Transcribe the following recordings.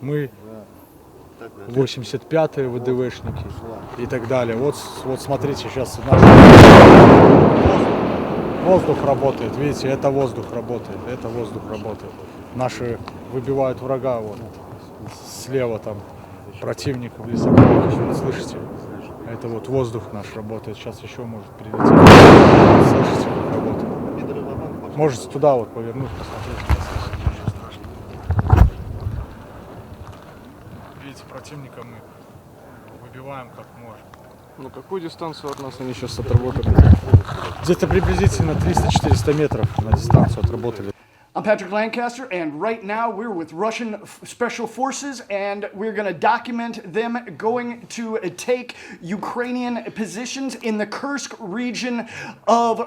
мы, 85-е ВДВшники и так далее. Вот смотрите, сейчас воздух работает, видите, это воздух работает, Наши выбивают врага, вот слева там противник в лесопарке, вот слышите? Это вот воздух наш работает, сейчас еще может прилететь. Слышите, как работает? Можете туда вот повернуть, посмотреть. Видите, противника мы выбиваем как можем. На какую дистанцию от нас они сейчас отработали? Где-то приблизительно 300-400 метров на дистанцию отработали. I'm Patrick Lancaster, and right now we're with Russian special forces, and we're going to document them going to take Ukrainian positions in the Kursk region of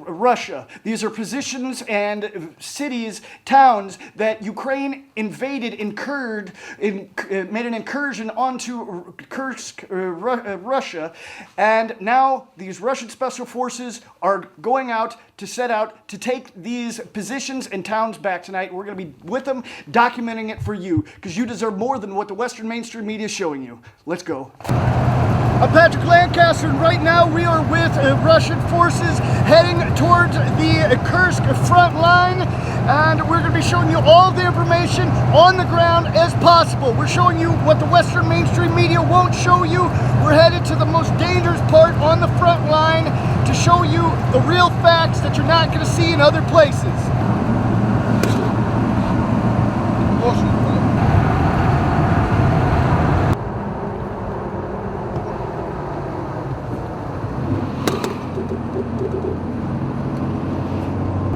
Russia. These are positions and cities, towns that Ukraine invaded, made an incursion onto Kursk, Russia, and now these Russian special forces are going out to set out to take these positions and towns back tonight. We're going to be with them, documenting it for you, because you deserve more than what the Western mainstream media is showing you. Let's go. I'm Patrick Lancaster, and right now we are with Russian forces heading towards the Kursk front line, and we're going to be showing you all the information on the ground as possible. We're showing you what the Western mainstream media won't show you. We're headed to the most dangerous part on the front line to show you the real facts that you're not going to see in other places.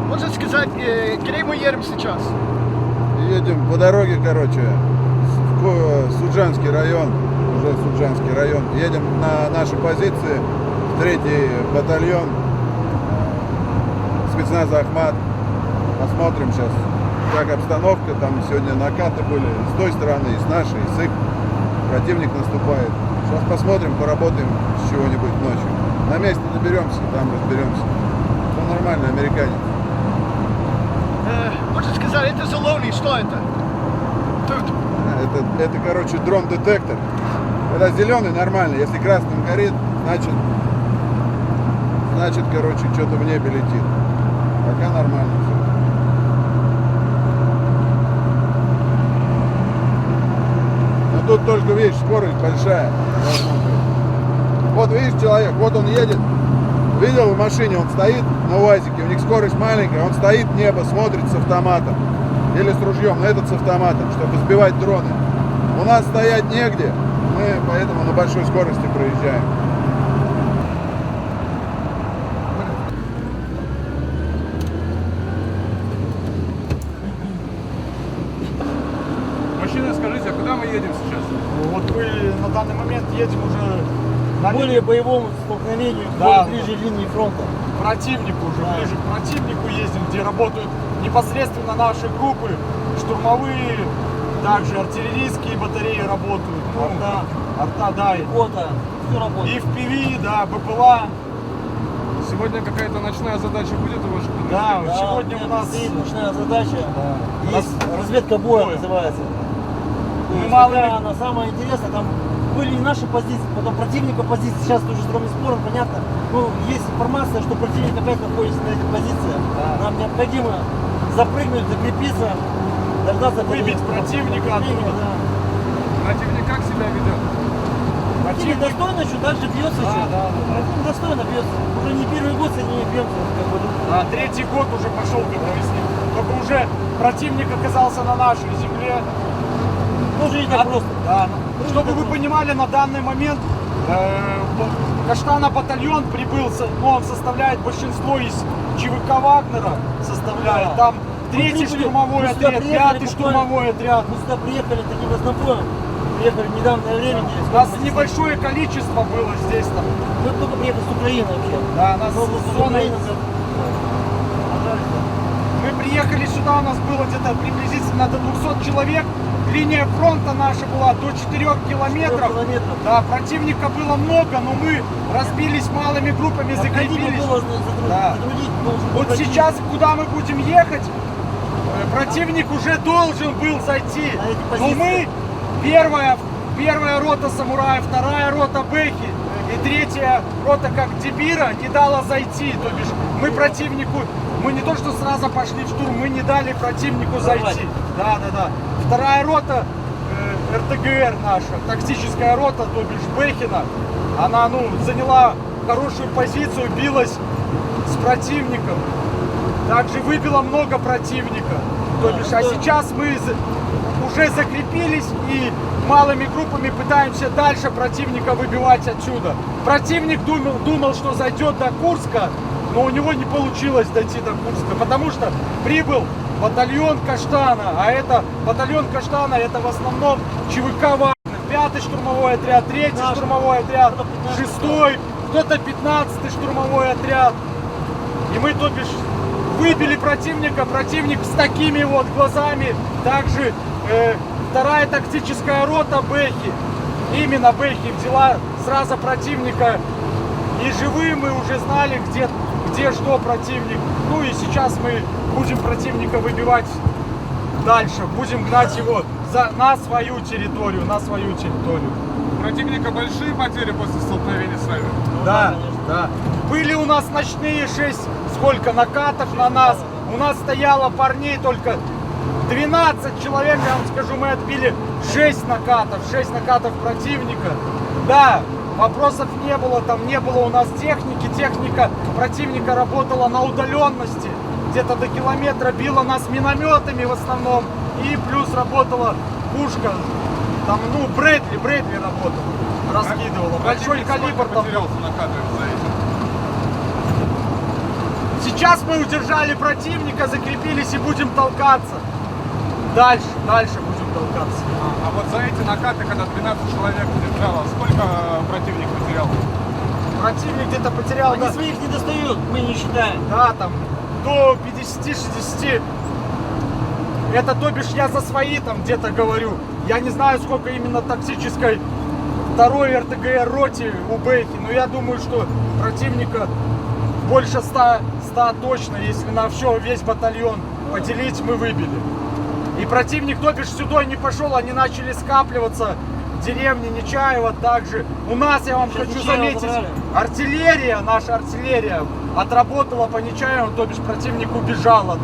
Можно сказать, где мы едем сейчас? Едем по дороге, короче, в Суджанский район, уже Суджанский район. Едем на наши позиции, 3-й батальон, спецназа Akhmat. Посмотрим сейчас, как обстановка. Там сегодня накаты были с той стороны, и с нашей, и с их. Противник наступает. Сейчас посмотрим, поработаем с чего-нибудь ночью. На месте доберемся, там разберемся. Все нормально, американец. Можно сказать, это Зелоний, что это? Тут. Это, короче, дрон-детектор. Когда зеленый, нормально. Если красным горит, значит, короче, что-то в небе летит. Пока нормально все. Но тут только, видишь, скорость большая. Вот видишь человек, вот он едет. Видел в машине, он стоит на УАЗике, у них скорость маленькая, он стоит в небо, смотрит с автоматом. Или с ружьем, но этот с автоматом, чтобы сбивать дроны. У нас стоять негде, мы поэтому на большой скорости проезжаем. Мужчина, скажите, а куда мы едем сейчас? Вот мы на данный момент едем уже на более боевому столкновению, да, более ближе линии фронта. Противнику уже, ближе к противнику ездим, где работают непосредственно наши группы, штурмовые, также артиллерийские батареи работают, арта, да, Фото, все работает. и FPV, да, БПЛА. Сегодня какая-то ночная задача будет у ваших Да, подразделений? сегодня у нас стоит ночная задача, да, есть разведка боя называется. Мы мало она самая интересная, там были и наши позиции, потом противника позиции, сейчас тоже с дронным спором, понятно. Ну, есть информация, что противник опять находится на этих позициях. Да. Нам необходимо запрыгнуть, закрепиться, дождаться выбить противника оттуда. Да. Противник как себя ведет? Противник достойно еще дальше бьется. Да. Противник достойно бьется. Уже не первый год с ними бьемся. Как бы. Да, 3-й год уже пошел, как с ним. Только уже противник оказался на нашей земле. Тоже не так просто. Да. Чтобы вы понимали, на данный момент Каштана батальон прибыл, он составляет большинство из ЧВК Вагнера, составляет. Да. Там 3-й штурмовой отряд, 5-й штурмовой отряд. Мы сюда приехали таким разнобоем. Приехали в недавнее время. У нас небольшое количество было здесь. Там. Мы только приехали с Украины вообще. Да, нас с зона... Украины. Мы приехали сюда, у нас было где-то приблизительно до 200 человек. Линия фронта наша была до 4 километров. Да, противника было много, но мы разбились малыми группами, закрепились. Было да. Вот сейчас, куда мы будем ехать, Противник уже должен был зайти. На эти Но позиции. мы, первая рота самураев, вторая рота Бэхи и третья рота как Дебира не дала зайти. То бишь мы противнику, мы не то что сразу пошли в штурм, мы не дали противнику зайти. Да. Вторая рота РТГР наша, тактическая рота, то бишь Бэхина, она заняла хорошую позицию, билась с противником. Также выбило много противника. То бишь, а сейчас мы уже закрепились и малыми группами пытаемся дальше противника выбивать отсюда. Противник думал, что зайдет до Курска, но у него не получилось дойти до Курска, потому что прибыл батальон Каштана, а это батальон Каштана, это в основном ЧВК Вагнер, 5-й штурмовой отряд, 3-й штурмовой отряд, 6-й, кто-то 15-й штурмовой отряд. И мы, то бишь, выбили противника, противник с такими вот глазами. Также вторая тактическая рота Бэхи, именно Бэхи взяла сразу противника. И живым мы уже знали, где что противник. Ну и сейчас мы будем противника выбивать дальше, будем гнать его на свою территорию, У противника большие потери после столкновения с вами? Да. Были у нас ночные 6 накатов на нас. У нас стояло парней только 12 человек, я вам скажу, мы отбили 6 накатов противника. Да, вопросов не было, там не было у нас техники. Техника противника работала на удаленности. Где-то до километра била нас минометами в основном. И плюс работала пушка. Там, Брэдли работала. Раскидывала. Большой калибр там. Потерялся на кадрах за этим? Сейчас мы удержали противника, закрепились и будем толкаться. Дальше будем толкаться. А вот за эти накаты, когда 12 человек удержало, сколько противник потерял? Противник где-то потерял, Они своих не достают, мы не считаем. да, там до 50-60. Это, то бишь, я за свои там где-то говорю. Я не знаю, сколько именно тактической второй РТГР роте у Бэхи, но я думаю, что противника больше 100 точно, если на весь батальон поделить, мы выбили. И противник, то бишь, сюда не пошел, они начали скапливаться. Деревни Нечаева также. У нас, я вам хочу заметить, артиллерия, наша артиллерия отработала по Нечаеву, то бишь противник убежал.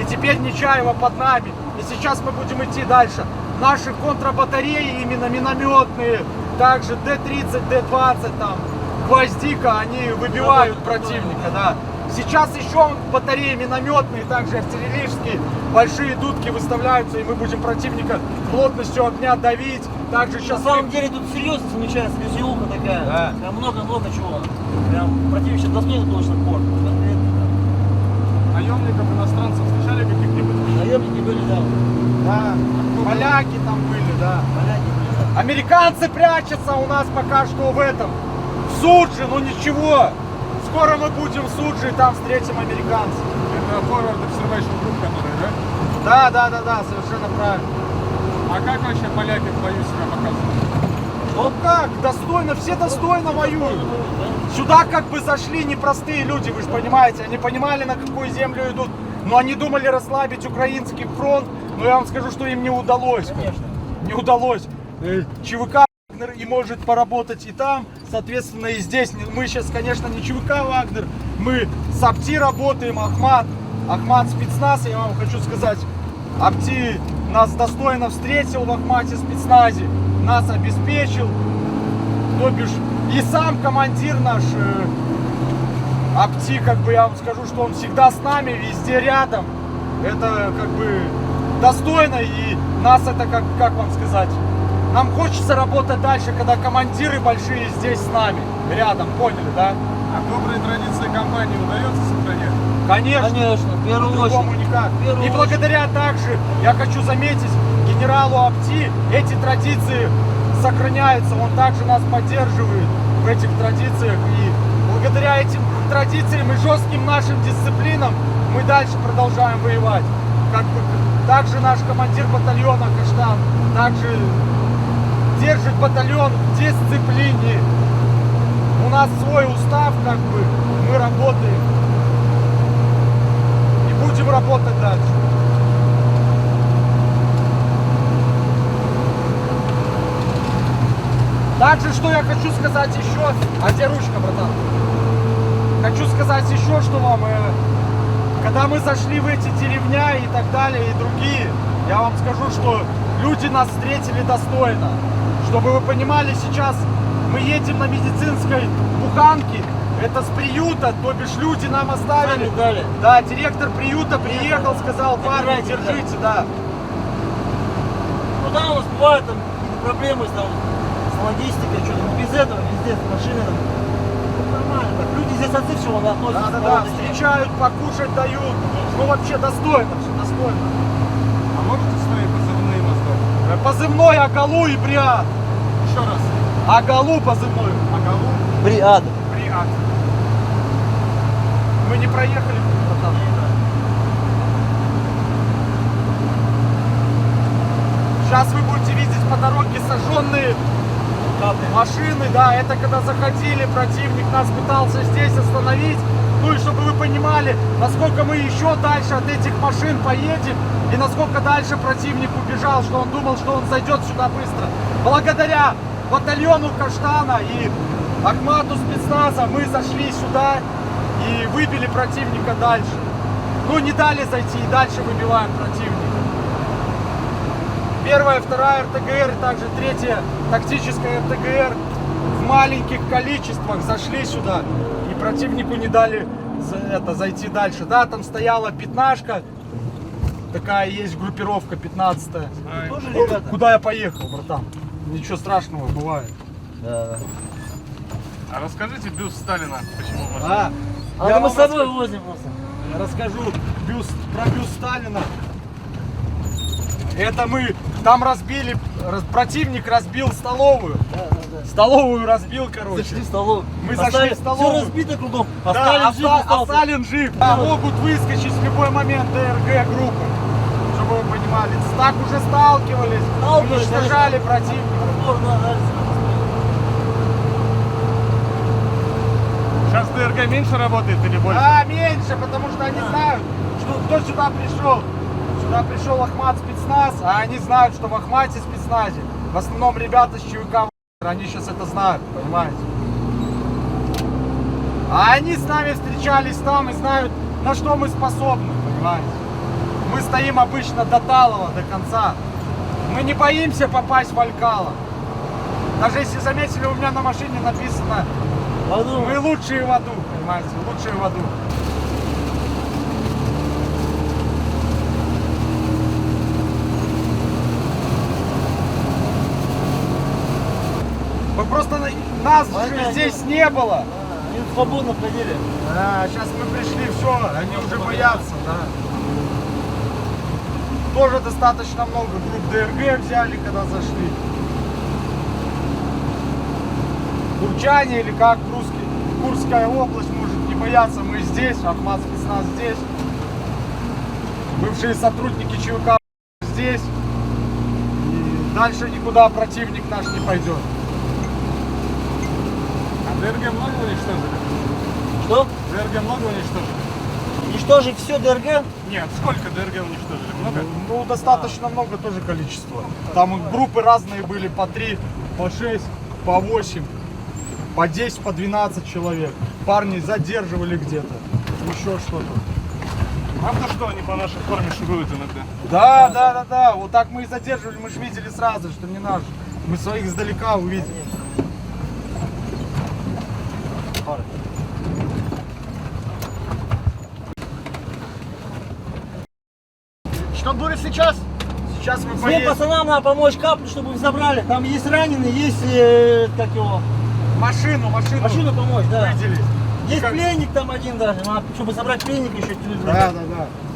И теперь Нечаево под нами. И сейчас мы будем идти дальше. Наши контрбатареи, именно минометные, также Д-30, Д-20, там, Гвоздика, они выбивают противника, да. Сейчас еще батареи минометные, также артиллерийские, большие дудки выставляются, и мы будем противника плотностью огня давить. Также сейчас... На самом деле тут серьезно замечается веселуха такая. Да. Прям много чего. Прям противник сейчас достойно точно пор. Наемников, иностранцев встречали каких-нибудь? Наемники были, да. Да, поляки там были, да. Поляки были, да. Американцы прячутся у нас пока что в этом. В Суджи, ну ничего. Скоро мы будем в Суджи, и там встретим американцев. Это Forward Observation Group, который, да? Да, совершенно правильно. А как вообще поляки в бою себя показывают? Ну как, достойно, все достойно воюют. Сюда как бы зашли непростые люди, вы же понимаете. Они понимали, на какую землю идут. Но они думали расслабить украинский фронт. Но я вам скажу, что им не удалось. Конечно. Не удалось. ЧВК Вагнер и может поработать и там, соответственно, и здесь. Мы сейчас, конечно, не ЧВК Вагнер, мы с Апти работаем, Akhmat спецназ, я вам хочу сказать. Апти нас достойно встретил в Ахмате спецназе, нас обеспечил, то бишь, и сам командир наш Апти, как бы я вам скажу, что он всегда с нами, везде рядом. Это как бы достойно, и нас это, как вам сказать, нам хочется работать дальше, когда командиры большие здесь с нами, рядом, поняли, да? А добрые традиции компании удается сохранять? Конечно. Конечно, в первую По-другому очередь. никак. В первую И благодаря также, я хочу заметить, генералу Апти эти традиции сохраняются, он также нас поддерживает в этих традициях. И благодаря этим традициям и жестким нашим дисциплинам мы дальше продолжаем воевать. Как бы, также наш командир батальона Каштан также держит батальон в дисциплине. У нас свой устав, как бы, мы работаем. И будем работать дальше. Также, что я хочу сказать еще... А где ручка, братан? Хочу сказать еще, что вам... Когда мы зашли в эти деревня и так далее, и другие, я вам скажу, что люди нас встретили достойно. Чтобы вы понимали, сейчас мы едем на медицинской буханке. Это с приюта, то бишь люди нам оставили. Да, директор приюта приехал, сказал, парни, держите, да. Ну да, у нас бывают там какие-то проблемы с логистикой, что-то. Но без этого, везде с машины там. Ну, нормально так. Люди здесь от всего относятся. Да, встречают, покушать дают. Ну вообще достойно, все достойно. А можете свои позывные назвать? Позывной Агалу и Бриад. Еще раз. Агалу позывной. Агалу. Бриад. Бриад. Мы не проехали, братан. Сейчас вы будете видеть по дороге сожженные машины, да, это когда заходили, противник нас пытался здесь остановить. Ну и чтобы вы понимали, насколько мы еще дальше от этих машин поедем и насколько дальше противник убежал, что он думал, что он зайдет сюда быстро. Благодаря батальону Каштана и Ахмату спецназа мы зашли сюда и выбили противника дальше. Ну не дали зайти и дальше выбиваем противника. Первая, вторая РТГР и также третья тактическая РТГР в маленьких количествах зашли сюда и противнику не дали зайти дальше. Да, там стояла пятнашка, такая есть группировка 15-я. Тоже ребята? Куда я поехал, братан? Ничего страшного бывает. Да. А расскажите бюст Сталина, почему А, А я мы вам с собой возим просто. расскажу про бюст Сталина. Это мы там разбили, противник разбил столовую. Столовую разбил, короче. Зашли в столовую. Мы зашли в столовую. Все разбито кругом. А Да, Сталин жив а остался. Сталин жив. Да, могут выскочить в любой момент ДРГ группы, чтобы вы понимали. Так уже сталкивались, уничтожали противника. Сейчас ДРГ меньше работает или больше? Да, меньше, потому что они знают, что кто сюда пришел. Сюда пришел Ахмат спецназ, а они знают, что в Ахмате спецназе в основном ребята с ЧВК, они сейчас это знают, понимаете? А они с нами встречались там и знают, на что мы способны, понимаете? Мы стоим обычно до Талова, до конца. Мы не боимся попасть в Алькала. Даже если заметили, у меня на машине написано «Мы лучшие в аду», понимаете? Лучшие в аду. Мы просто нас же здесь не было. Они свободно ходили. Да, сейчас мы пришли, все, они уже боятся, да. Тоже достаточно много групп ДРГ взяли, когда зашли. Курчане или как Курская область может не бояться, мы здесь, Ахмат спецназ здесь. Бывшие сотрудники ЧВК здесь. И дальше никуда противник наш не пойдет. А ДРГ много уничтожили? Что? ДРГ много уничтожили? Уничтожить все ДРГ? Нет, сколько ДРГ уничтожили? Много? Ну, достаточно много тоже количество. Там группы разные были, по 3, по 6, по 8, по 10, по 12 человек. Парни задерживали где-то, еще что-то. Правда, что они по нашей форме шуруют иногда? Да. Вот так мы и задерживали, мы же видели сразу, что не наш. Мы своих издалека увидели. Что будет сейчас? Сейчас мы Всем поедем. пацанам надо помочь капнуть, чтобы их забрали. Там есть раненые, есть, как его, Машину машину помочь, да. выделить. Есть Как- пленник там один даже, надо, чтобы забрать пленника еще. Да.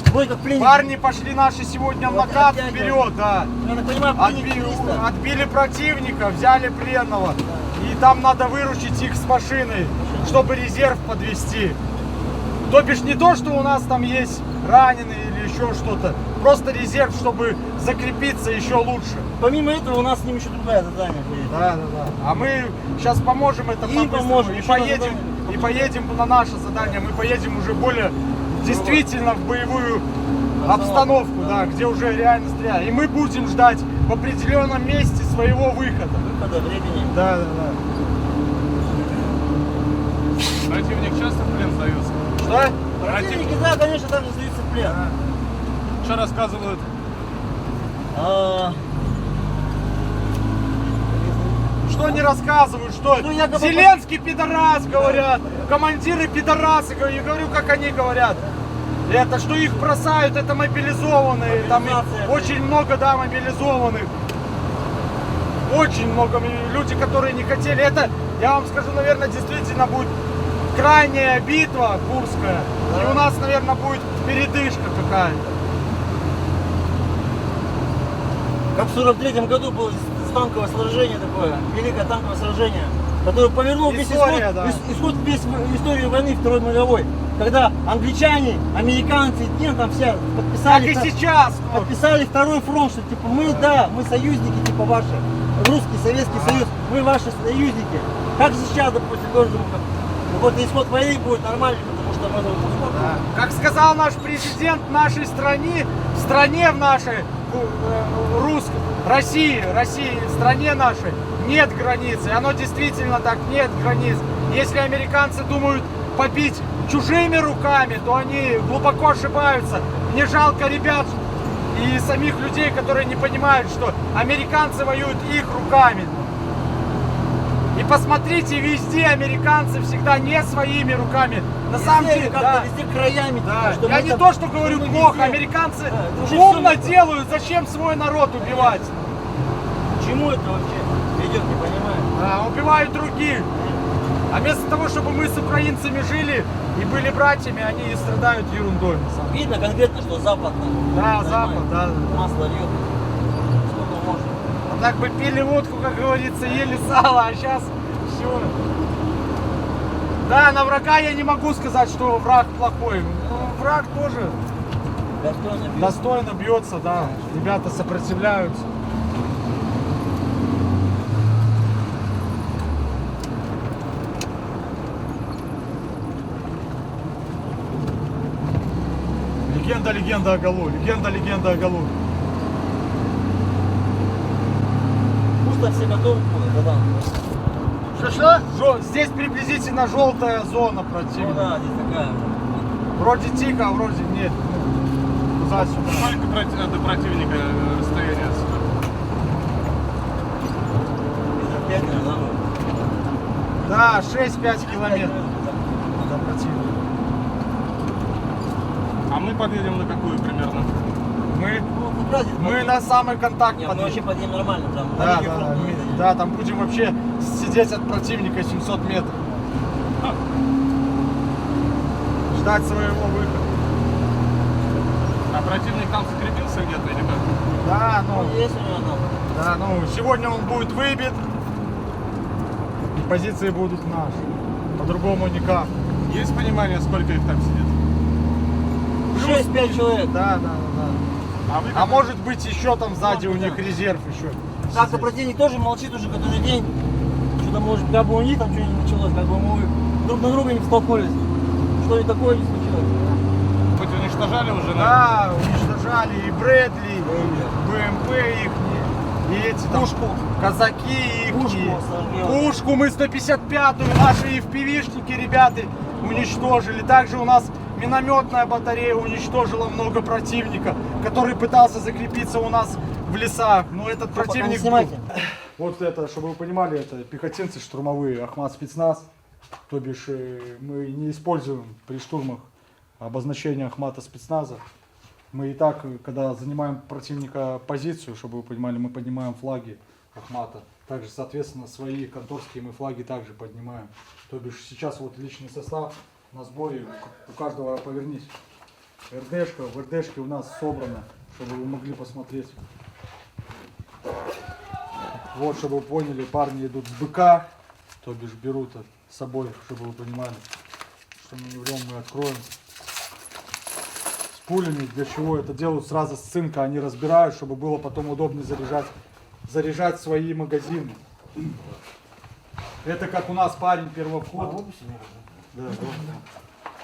Вроде как пленник. Парни пошли наши сегодня в накат Оттягивай. вперед, да. Я так понимаю, пленник 300. Отбили противника, взяли пленного. И там надо выручить их с машиной, чтобы резерв подвести. То бишь не то, что у нас там есть раненые или еще что-то. Просто резерв, чтобы закрепиться еще лучше. Помимо этого у нас с ним еще другое задание будет. Да. А мы сейчас поможем это Им по-быстрому. поможем, И еще на поедем, и поедем на наше задание. Мы поедем уже более действительно в боевую обстановку, да, где уже реально стреляют. И мы будем ждать в определенном месте своего выхода. Выхода, времени. Да, да, да. Противник часто в плен сдается? Что? Противники, да, конечно, также сдаются в плен. Что рассказывают? Что не рассказывают, что Ну, якобы- Зеленский пидорас, говорят, командиры пидорасы, я говорю, как они говорят. Это, что их бросают, это мобилизованные, там Мобилизация, очень много, да, мобилизованных. Очень много люди, которые не хотели. Это, я вам скажу, наверное, действительно будет крайняя битва Курская. И у нас, наверное, будет передышка какая-то. Как в 43-м году было танковое сражение такое, великое танковое сражение, которое повернуло весь История, да. исход весь историю войны Второй мировой. Когда англичане, американцы, там все Как подписали, и сейчас. подписали второй фронт, что типа мы, да, мы союзники, типа ваши, Русский, Советский Союз, мы ваши союзники. Как сейчас, допустим, тоже думаю, вот исход войны будет нормальный, потому что мы Как сказал наш президент нашей страны, в стране в нашей, русской, России, в стране нашей нет границ. И оно действительно так, нет границ. Если американцы думают побить чужими руками, то они глубоко ошибаются. Мне жалко ребят и самих людей, которые не понимают, что американцы воюют их руками. И посмотрите, везде американцы всегда не своими руками. На самом деле, как-то да. везде краями. Да. Что Я мы не там- то, что говорю мы плохо, везде. американцы Да, это уже умно всё- делают, зачем свой народ убивать? К чему это вообще ведет, не понимаю. Да, убивают других. А вместо того, чтобы мы с украинцами жили и были братьями, они страдают ерундой. на самом деле. Видно конкретно, что Запад. Да, понимаешь, Запад, да. масло льет. Сколько можно. А так бы пили водку, как говорится, ели сало, а сейчас все. Да, на врага я не могу сказать, что враг плохой. Ну, враг тоже Достойно бить. достойно бьется, да. Ребята сопротивляются. Легенда о Галу, легенда о Галу. Пусто все готовы будут, да. Что? Здесь приблизительно желтая зона Ну противника. да, здесь такая. Вроде тихо, а вроде нет. Туда-сюда. Сколько до противника расстояние отсюда? Метров 5, наверное, Да, 6-5 километров до противника. А мы подъедем на какую примерно? Мы на самый контакт Не, мы вообще подъедем. подъедем нормально, там. на Да, линию фронта не дойдем. да, там будем вообще сидеть от противника 700 метров. Ждать своего выхода. А противник там закрепился где-то или как? Да, Ну, ну, есть у него там. да, ну, сегодня он будет выбит. И позиции будут наши. По-другому никак. Есть понимание, сколько их там сидит? 6-5 человек. Да, да, да. А, вы А может быть еще там сзади у них резерв еще. Как-то противник тоже молчит уже который день. Что-то может, как бы у них там что-нибудь началось, как бы мы друг на друга не столкнулись. Что-нибудь такое не случилось. хоть уничтожали уже? Да, уничтожали и Брэдли, и БМП их, и эти там Пушку. казаки их. Пушку сожгли. Пушку мы 155-ю, наши FPV-шники, ребята, уничтожили. Также у нас минометная батарея уничтожила много противника, который пытался закрепиться у нас в лесах. Но этот Пока не противник... снимайте. Вот это, чтобы вы понимали, это пехотинцы штурмовые, Akhmat спецназ. То бишь мы не используем при штурмах обозначение Ахмата спецназа. Мы и так, когда занимаем противника позицию, чтобы вы понимали, мы поднимаем флаги Ахмата. Также, соответственно, свои конторские мы флаги также поднимаем. То бишь сейчас вот личный состав на сборе, у каждого повернись. РДшка, в РДшке у нас собрано, чтобы вы могли посмотреть. Вот, чтобы вы поняли, парни идут с БК, то бишь берут с собой, чтобы вы понимали, что мы не врем, мы откроем. С пулями, для чего это делают, сразу с цинка они разбирают, чтобы было потом удобнее заряжать свои магазины. Это как у нас парень первоход. Да, вот.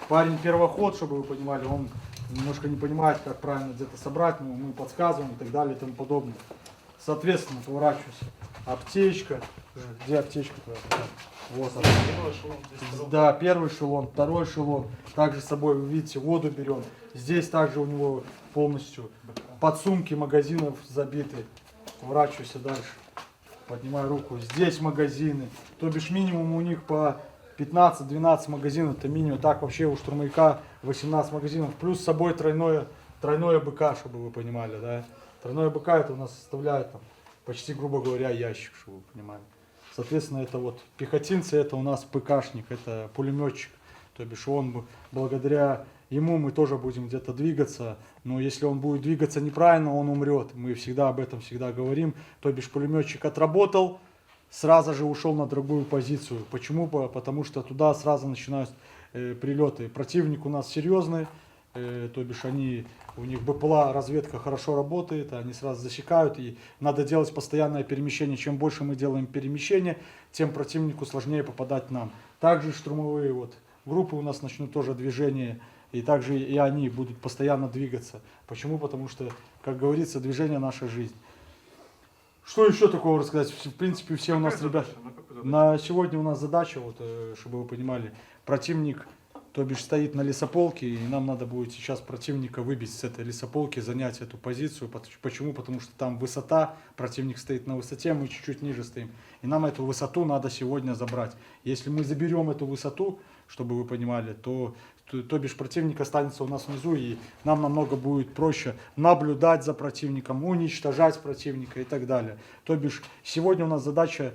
Парень первоход, чтобы вы понимали, он немножко не понимает, как правильно где-то собрать, но мы подсказываем и так далее и тому подобное. Соответственно, поворачиваюсь. Аптечка. Где аптечка твоя? Вот она. Да, первый эшелон, второй эшелон. Также с собой, вы видите, воду берем. Здесь также у него полностью подсумки магазинов забиты. Поворачиваюсь дальше. Поднимаю руку. Здесь магазины. То бишь минимум у них по 15-12 магазинов. Это минимум. Так вообще у штурмовика 18 магазинов. Плюс с собой тройное БК, чтобы вы понимали. Да? Тройное БК это у нас составляет там, почти, грубо говоря, ящик, чтобы вы понимали. Соответственно, это вот пехотинцы, это у нас ПКшник, это пулеметчик. То бишь он, благодаря ему мы тоже будем где-то двигаться. Но если он будет двигаться неправильно, он умрет. Мы всегда об этом говорим. То бишь пулеметчик отработал, сразу же ушел на другую позицию. Почему? Потому что туда сразу начинают прилеты. Противник у нас серьезный. То бишь у них БПЛА разведка хорошо работает, они сразу засекают, и надо делать постоянное перемещение. Чем больше мы делаем перемещение, тем противнику сложнее попадать нам. Также штурмовые группы у нас начнут тоже движение, и также и они будут постоянно двигаться. Почему? Потому что, как говорится, движение — наша жизнь. Что еще такого рассказать? В принципе, все у нас ребята. На сегодня у нас задача, чтобы вы понимали, противник, то бишь, стоит на лесополке, и нам надо будет сейчас противника выбить с этой лесополки, занять эту позицию. Почему? Потому что там высота, противник стоит на высоте, мы чуть-чуть ниже стоим. И нам эту высоту надо сегодня забрать. Если мы заберем эту высоту, чтобы вы понимали, то бишь противник останется у нас внизу, и нам намного будет проще наблюдать за противником, уничтожать противника и так далее. То бишь, сегодня у нас задача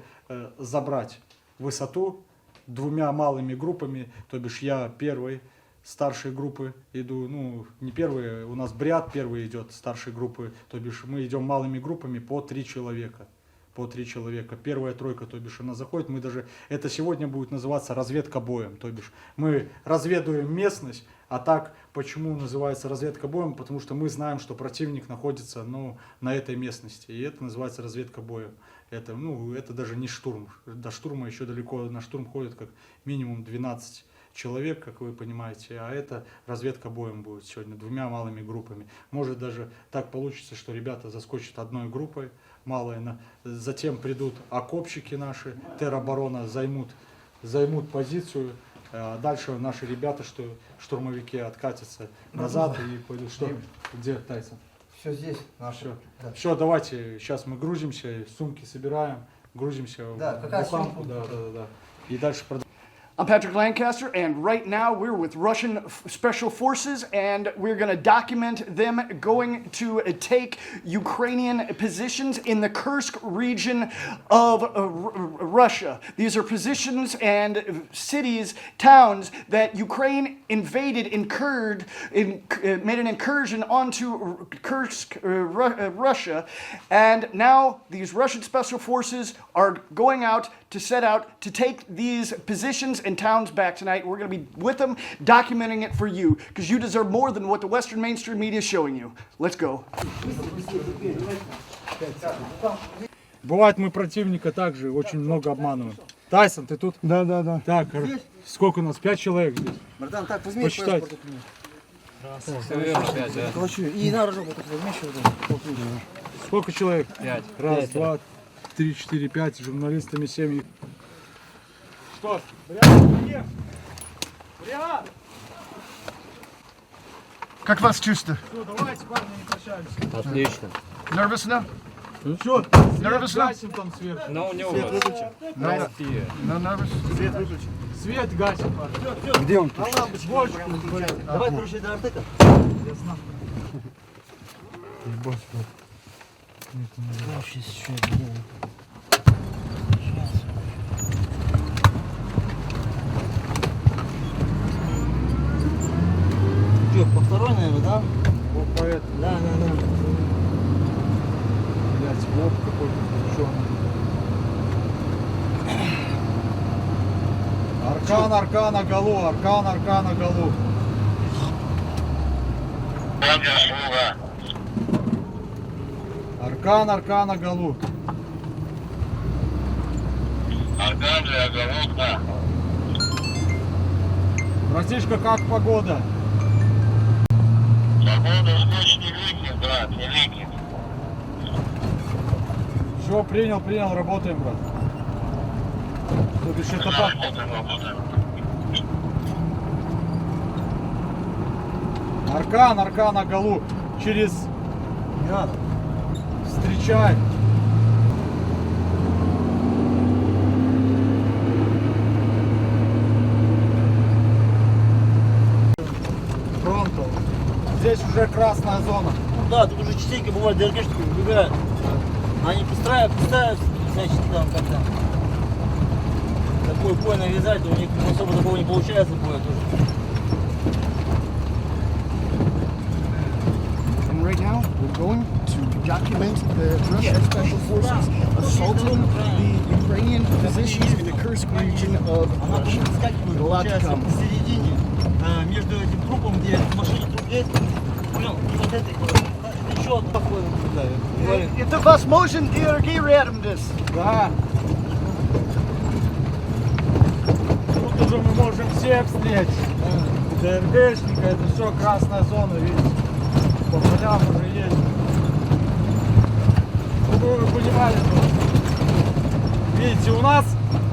забрать высоту двумя малыми группами, то бишь я первой старшей группы иду, не первый, у нас бряд первый идет старшей группы, то бишь мы идем малыми группами по 3 человека. По 3 человека. Первая тройка, то бишь она заходит, это сегодня будет называться разведка боем, то бишь мы разведываем местность, а так, почему называется разведка боем? Потому что мы знаем, что противник находится на этой местности, и это называется разведка боем. Это даже не штурм. До штурма еще далеко. На штурм ходит как минимум 12 человек, как вы понимаете. А это разведка боем будет сегодня двумя малыми группами. Может даже так получится, что ребята заскочат одной группой малой. Затем придут окопщики наши, тероборона, займут позицию. А дальше наши ребята, штурмовики, откатятся назад и пойдут. Что? Где Тайсон? Все здесь, наше. Да. Все, давайте, сейчас мы грузимся, сумки собираем, грузимся в буханку. Да. И дальше продолжаем. I'm Patrick Lancaster, and right now we're with Russian Special Forces, and we're going to document them going to take Ukrainian positions in the Kursk region of Russia. These are positions and cities, towns that Ukraine invaded, made an incursion onto Kursk, Russia, and now these Russian Special Forces are going out to set out to take these positions and towns back tonight. We're going to be with them, documenting it for you, because you deserve more than what the Western mainstream media is showing you. Let's go. Бывает, мы противника также очень много обманываем. Тайсон, ты тут? Да. Так, сколько у нас? 5 человек здесь. Братан, так, возьми Посчитать. паспорт от меня. И на рожок вот так возьми еще. Сколько человек? 5. Раз, два, 3, 4, 5, с журналистами 7. Что? Бряд! Как вас чувствуете? Все, давайте, парни, не прощаемся. Отлично. Nervous now? Все, Nervous now? гасим там свет. Но у него No nervous? Свет выключи. Свет гасим, парни. Где он? Давай, короче, до артека. Сейчас еще сделаем. Что, по второй, наверное, да? Вот поэтому. Да. Блять, лоб какой-то включенный. Аркан на голу. Аркан на голу. Аркан для оголок, да. Братишка, как погода? Погода здесь не ликнет, брат, не ликнет. Все, принял, работаем, брат. То бишь это так. Работаем. Арка на голу. Через... Не надо. Встречай. Фронтал. Здесь уже красная зона. Ну да, тут уже частенько бывает ДРГшники выбегают. Они пристраиваются, значит, там как-то такой бой навязать, у них особо такого не получается боя тоже. And right now, we're going to document the Russian Special Forces assaulting the Ukrainian positions in the Kursk region of Она будет Russia. выскакивать, A lot to получается, come. посередине, между этим трупом, где в машине труп есть, понял, и вот этой, это еще одно такое наблюдаю. Это возможен ДРГ рядом здесь. Да. Тут уже мы можем всех встретить. ДРГшника, это все красная зона, видите. По полям уже есть. Чтобы вы понимали, что, видите, у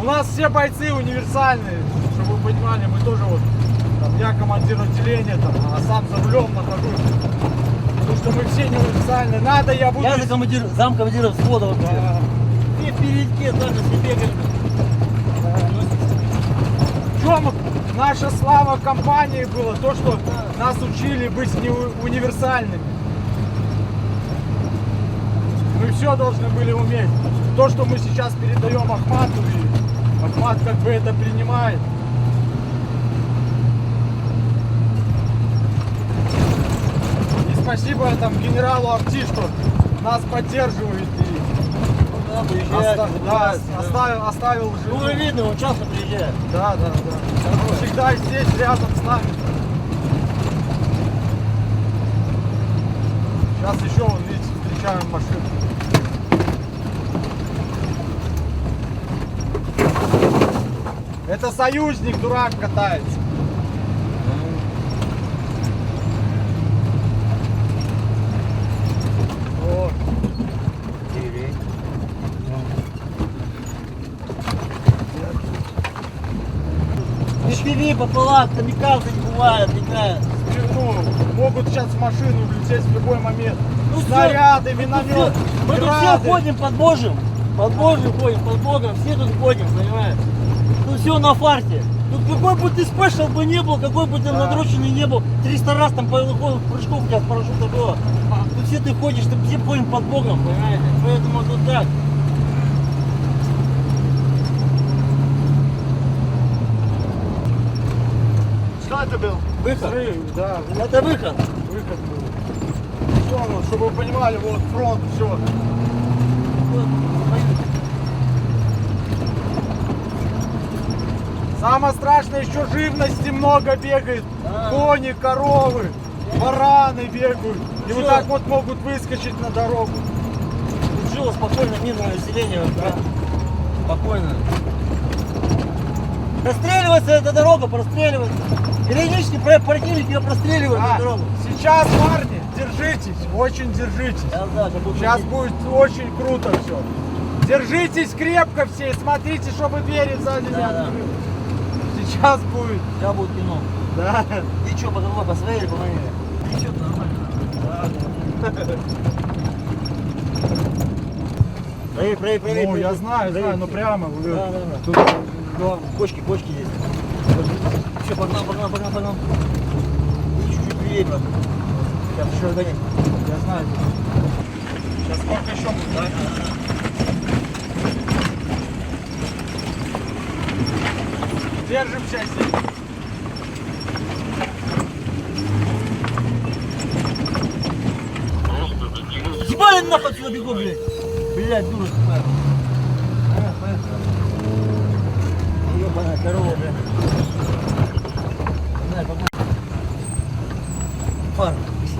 нас все бойцы универсальные, чтобы вы понимали, мы тоже вот, там, я командир отделения, там, а сам за рулем нахожусь. Потому что мы все не универсальные. Надо, я буду... Я зам командира взвода вообще. Да. И впереди тоже все бегали. В чем наша слава компании была? То, что нас учили быть не универсальными. Мы все должны были уметь. То, что мы сейчас передаем Ахмату, и Akhmat как бы это принимает. И спасибо там генералу Арти, что нас поддерживает и Да, приезжает, оставил Ну, живым. видно, он часто приезжает. Да. Он всегда здесь, рядом с нами. Сейчас еще, вон, видите, встречаем машину. Это союзник, дурак, катается. Вот. Не швели пополам, камикадзе не бывает, никакая. Ну, могут сейчас в машину влететь в любой момент. Ну, Снаряды, всё, миномет, мы тут все грады. ходим под Божьим ходим, под Богом, все тут ходим, понимаешь? Тут все на фарте. Тут какой бы ты спешл бы не был, какой бы ты надроченный не был, 300 раз там прыжков у тебя с парашюта было. Тут все ты ходишь, тут все ходим под Богом, понимаете? Поэтому тут так. Что это был? Выход. Взрыв, да, Это выход. выход был. Все, ну, чтобы вы понимали, вот фронт, все. Самое страшное, еще живности много бегает. Кони, коровы, бараны бегают. И вот так вот могут выскочить на дорогу. Тут жило спокойно мирное население. Да. Спокойно. Простреливается эта дорога, простреливается. Периодически противник ее простреливает на дорогу. Сейчас, парни, держитесь, очень держитесь. Сейчас будет очень круто все. Держитесь крепко все и смотрите, чтобы двери сзади не открылись. Сейчас будет. Сейчас будет кино. Да. И что, по другой посмотрели, помогли? И что, нормально. Проверь. Ну, я знаю, но прямо. Да. Тут главное. Кочки есть. Все, погнал. И чуть-чуть левее, брат. Сейчас еще догонять. Я знаю. Сейчас сколько еще будет, да? Держимся здесь. Ебали нахуй отсюда бегу, блядь. Блядь, дура тупая. Ебаная корова, блядь. Погнали. Пар, висит.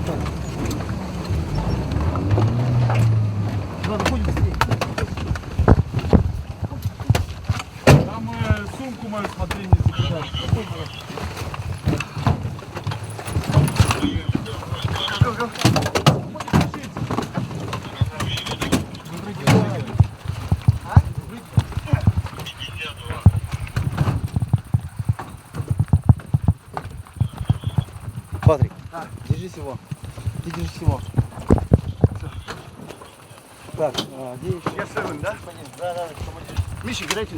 Ладно, ходим быстрее. Там сумку мою, смотри, не забирай. держись его. Ты держись его. Так, где еще? Я сырым, да? Да, да, Миша, играйте.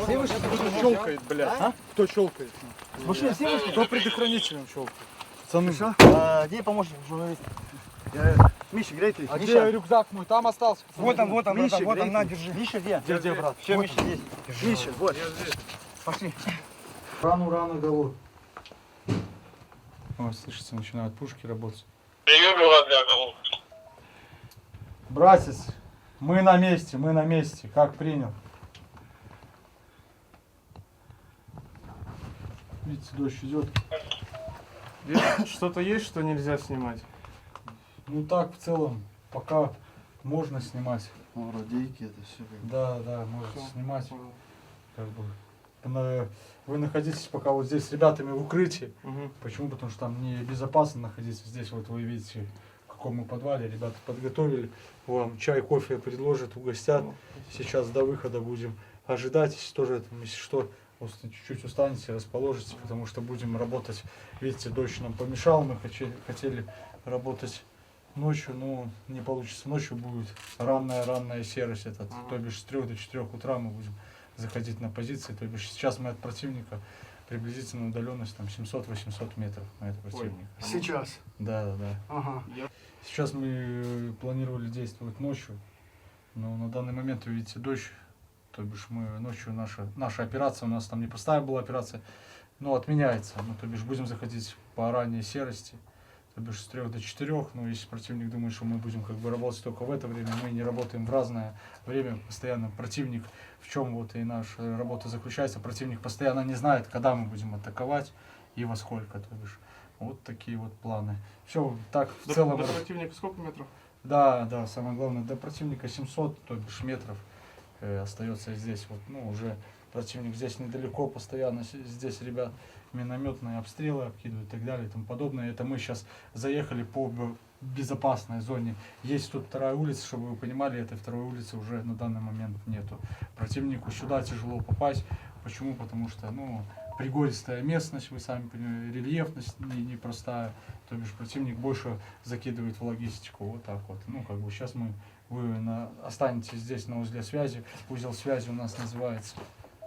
Все вышли? Кто щелкает, блядь? А? Кто щелкает? Машина, все вышли? Кто предохранителем щелкает? Пацаны, Где помощник журналист? Миша, играйте. а где рюкзак мой? Там остался. Вот он, вот он, Миша, вот он, грейпфрут. на, держи. Миша где? Где, брат? Все, Миша здесь. Миша, вот. Пошли. Рано голод. О, слышите, начинают пушки работать. Прием его для головки. Братец, мы на месте, как принял. Видите, дождь идет. Здесь что-то есть, что нельзя снимать? Ну так, в целом, пока можно снимать. Ну, радейки, это все. Да, можно снимать. Как бы. Вы находитесь пока вот здесь с ребятами в укрытии. Угу. Почему? Потому что там небезопасно находиться. Здесь вот вы видите, в каком мы подвале. Ребята подготовили. Вам чай, кофе предложат, угостят. Сейчас до выхода будем ожидать. Если тоже, если что, просто чуть-чуть устанете, расположитесь, потому что будем работать. Видите, дождь нам помешал. Мы хотели работать ночью, но не получится. Ночью будет ранняя серость. То бишь с 3 до 4 утра мы будем заходить на позиции. То бишь сейчас мы от противника приблизительно удаленность там 700-800 метров на этого противника. Сейчас. Да. Ага. Сейчас мы планировали действовать ночью, но на данный момент, вы видите, дождь. То бишь мы ночью, наша операция, у нас там непростая была операция, но отменяется. Ну, то бишь будем заходить по ранней серости. То бишь с 3 до 4, но если противник думает, что мы будем как бы работать только в это время, мы не работаем в разное время, постоянно противник, в чем вот и наша работа заключается, противник постоянно не знает, когда мы будем атаковать и во сколько, то бишь вот такие вот планы. Все, так в целом... До противника сколько метров? Да, самое главное, до противника 700, то бишь метров остается здесь, вот, ну уже противник здесь недалеко, постоянно здесь ребят минометные обстрелы обкидывают и так далее и тому подобное. Это мы сейчас заехали по безопасной зоне. Есть тут вторая улица, чтобы вы понимали, этой второй улицы уже на данный момент нету. Противнику сюда тяжело попасть. Почему? Потому что, пригористая местность, вы сами понимаете, рельефность непростая. То бишь противник больше закидывает в логистику. Вот так вот. Сейчас вы останетесь здесь на узле связи. Узел связи у нас называется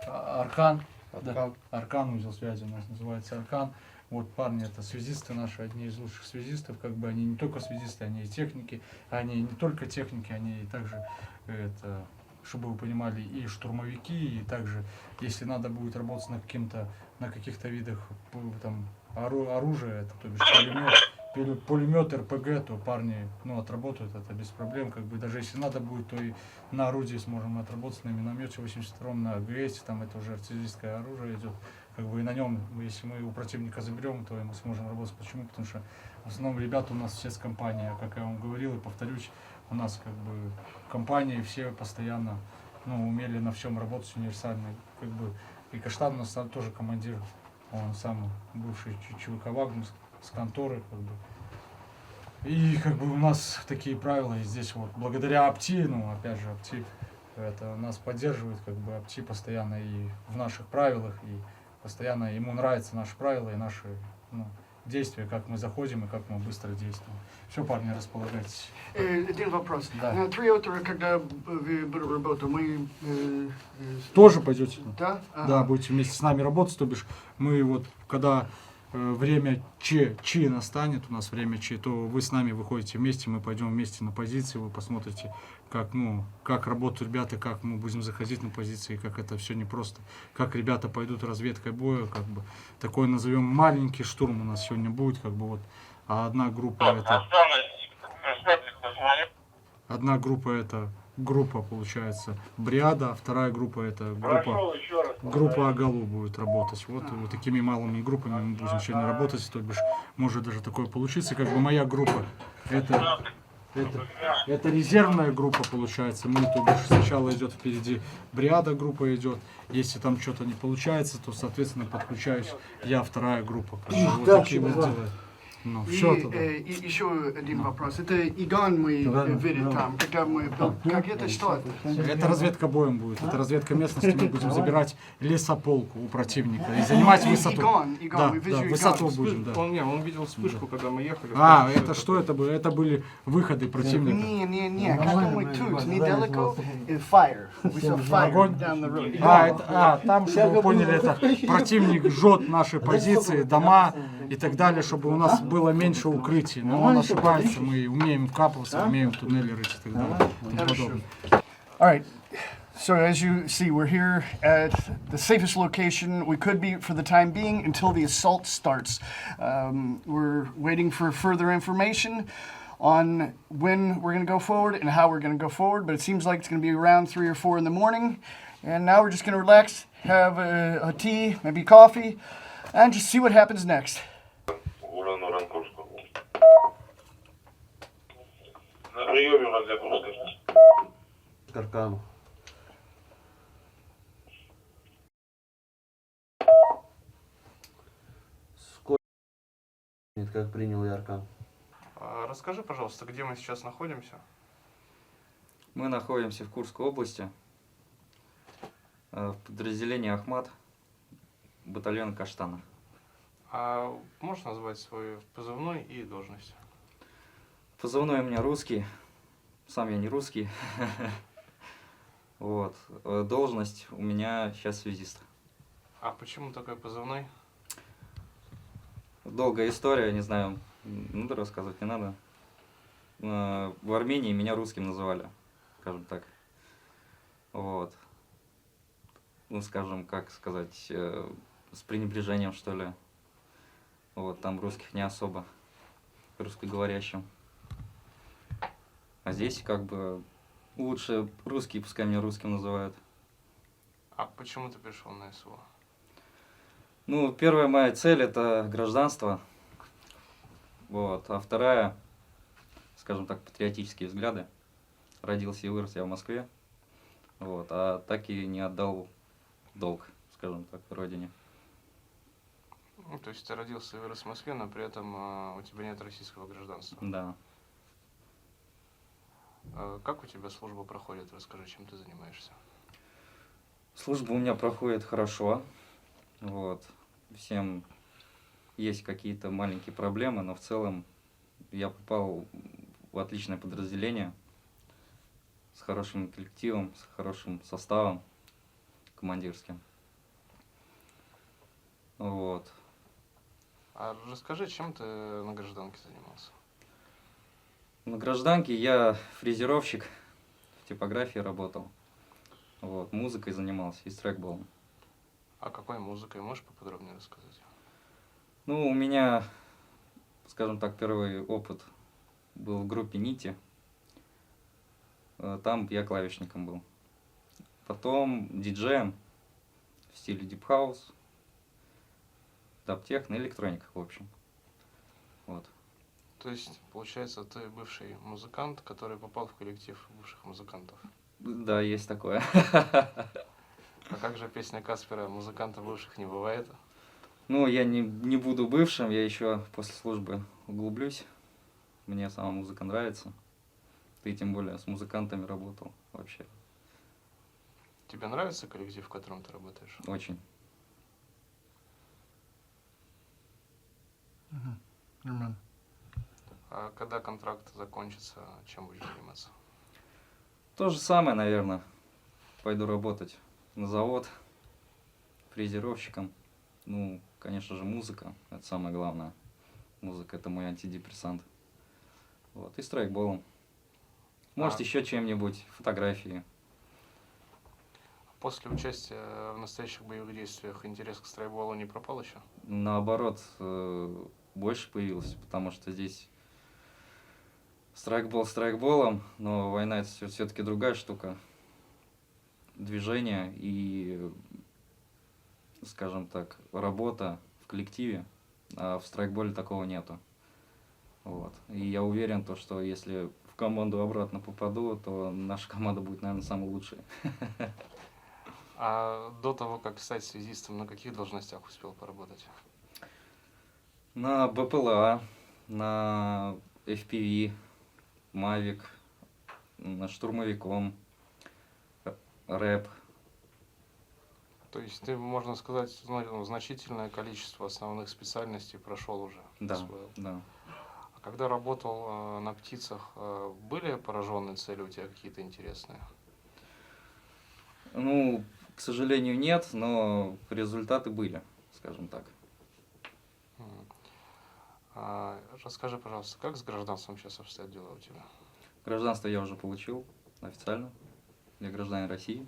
Аркан. Да, Аркан, узел связи у нас называется Аркан. Вот парни, это связисты наши, одни из лучших связистов, как бы они не только связисты, они и техники, они не только техники, они и также, чтобы вы понимали, и штурмовики, и также, если надо будет работать на каких-то видах там, оружия, то бишь пулемет, РПГ, то парни отработают это без проблем. Как бы даже если надо будет, то и на орудии сможем отработать, на миномете 82-м, на АГС, там это уже артиллерийское оружие идет. Как бы и на нем, если мы у противника заберем, то мы сможем работать. Почему? Потому что в основном ребята у нас все с компании, как я вам говорил и повторюсь, у нас как бы компании все постоянно умели на всем работать, универсальные. Как бы и Каштан у нас тоже командир, он сам бывший ЧВК Вагнер с конторы, как бы. И как бы у нас такие правила, и здесь вот благодаря Апти, опять же Апти, это нас поддерживает, как бы Апти постоянно и в наших правилах, и постоянно ему нравятся наши правила и наши действия, как мы заходим и как мы быстро действуем. Все, парни, располагайтесь. Один вопрос. Да. На 3 утра, когда вы будете работать, мы... Тоже пойдете? Да? Да, будете вместе с нами работать, то бишь мы вот, когда время Чи настанет, у нас время Чи, то вы с нами выходите вместе, мы пойдем вместе на позиции, вы посмотрите, как работают ребята, как мы будем заходить на позиции, как это все непросто, как ребята пойдут разведкой боя, как бы такой назовем маленький штурм у нас сегодня будет, как бы вот, а одна группа это группа получается бриада, а вторая группа это группа Агалу будет работать. Вот такими малыми группами мы будем сегодня работать, то бишь может даже такое получиться, как бы моя группа это резервная группа получается, мы то бишь сначала идет впереди бриада группа идет, если там что-то не получается, то соответственно подключаюсь я, вторая группа, как бы, вот такие вот дела. Ну, И все туда. еще один вопрос. Это Иган мы видели там, когда мы... Как это, что это? Это разведка боем будет. Это разведка местности. Мы будем забирать лесополку у противника и занимать высоту. Иган, Да, мы да, видели высоту Иган. будем, да. Он видел вспышку, когда мы ехали. А, это что это было? Это были выходы противника. Не, когда мы тут, недалеко, fire. We saw fire Огонь. down the road. Там, чтобы вы поняли, это противник жжет наши позиции, дома и так далее, чтобы у нас было меньше укрытий. Но он ошибается, мы умеем вкапываться, умеем туннели рыть и так далее. И тому подобное. All right. So as you see, we're here at the safest location we could be for the time being until the assault starts. We're waiting for further information on when we're going to go forward and how we're going to go forward, but it seems like it's going to be around 3 or 4 in the morning. And now we're just going to relax, have a tea, maybe coffee, and just see what happens next. Уран Курску. На приеме уран для Курска. Каркану. Сколько как принял я Аркан? Расскажи, пожалуйста, где мы сейчас находимся? Мы находимся в Курской области, в подразделении Ахмат, батальон Каштана. А можешь назвать свой позывной и должность? Позывной у меня русский, сам я не русский. Вот. Должность у меня сейчас связист. А почему такой позывной? Долгая история, не знаю, надо рассказывать, не надо. В Армении меня русским называли, скажем так. Вот. Ну, скажем, как сказать, с пренебрежением, что ли. Вот, там русских не особо, русскоговорящим. А здесь как бы лучше русские, пускай меня русским называют. А почему ты пришел на СВО? Ну, первая моя цель — это гражданство. Вот. А вторая, скажем так, патриотические взгляды. Родился и вырос я в Москве. Вот. А так и не отдал долг, скажем так, родине. Ну, то есть ты родился и вырос в Москве, но при этом у тебя нет российского гражданства. Да. Как у тебя служба проходит? Расскажи, чем ты занимаешься. Служба у меня проходит хорошо. Вот. Всем есть какие-то маленькие проблемы, но в целом я попал в отличное подразделение с хорошим коллективом, с хорошим составом командирским. Вот. А расскажи, чем ты на гражданке занимался? На гражданке я фрезеровщик, в типографии работал. Вот. Музыкой занимался и стрейкболом. А какой музыкой можешь поподробнее рассказать? Ну, у меня, скажем так, первый опыт был в группе Нити. Там я клавишником был. Потом диджеем в стиле дип-хаус, даб-техно, электроника, в общем. Вот. То есть, получается, ты бывший музыкант, который попал в коллектив бывших музыкантов. Да, есть такое. А как же песня Каспера «Музыкантов бывших не бывает»? Ну, я не буду бывшим, я еще после службы углублюсь. Мне сама музыка нравится. Ты тем более с музыкантами работал вообще. Тебе нравится коллектив, в котором ты работаешь? Очень. А когда контракт закончится, чем будешь заниматься? То же самое, наверное. Пойду работать на завод фрезеровщиком. Ну, конечно же, музыка. Это самое главное. Музыка — это мой антидепрессант. Вот. И стрейкболом. Может, еще чем-нибудь. Фотографии. После участия в настоящих боевых действиях интерес к стрейкболу не пропал еще? Наоборот, больше появился, потому что здесь страйкбол страйкболом, но война — это все-таки другая штука. Движение и, скажем так, работа в коллективе, а в страйкболе такого нету. Вот. И я уверен, что если в команду обратно попаду, то наша команда будет, наверное, самой лучшей. А до того, как стать связистом, на каких должностях успел поработать? На БПЛА на FPV, Mavic, на штурмовиком, рэп. То есть ты, можно сказать, значительное количество основных специальностей прошел уже. Да, освоил. да. А когда работал на птицах, были пораженные цели у тебя какие-то интересные? Ну, к сожалению, нет, но результаты были, скажем так. Расскажи, пожалуйста, как с гражданством сейчас обстоят дела у тебя? Гражданство я уже получил официально. Я гражданин России.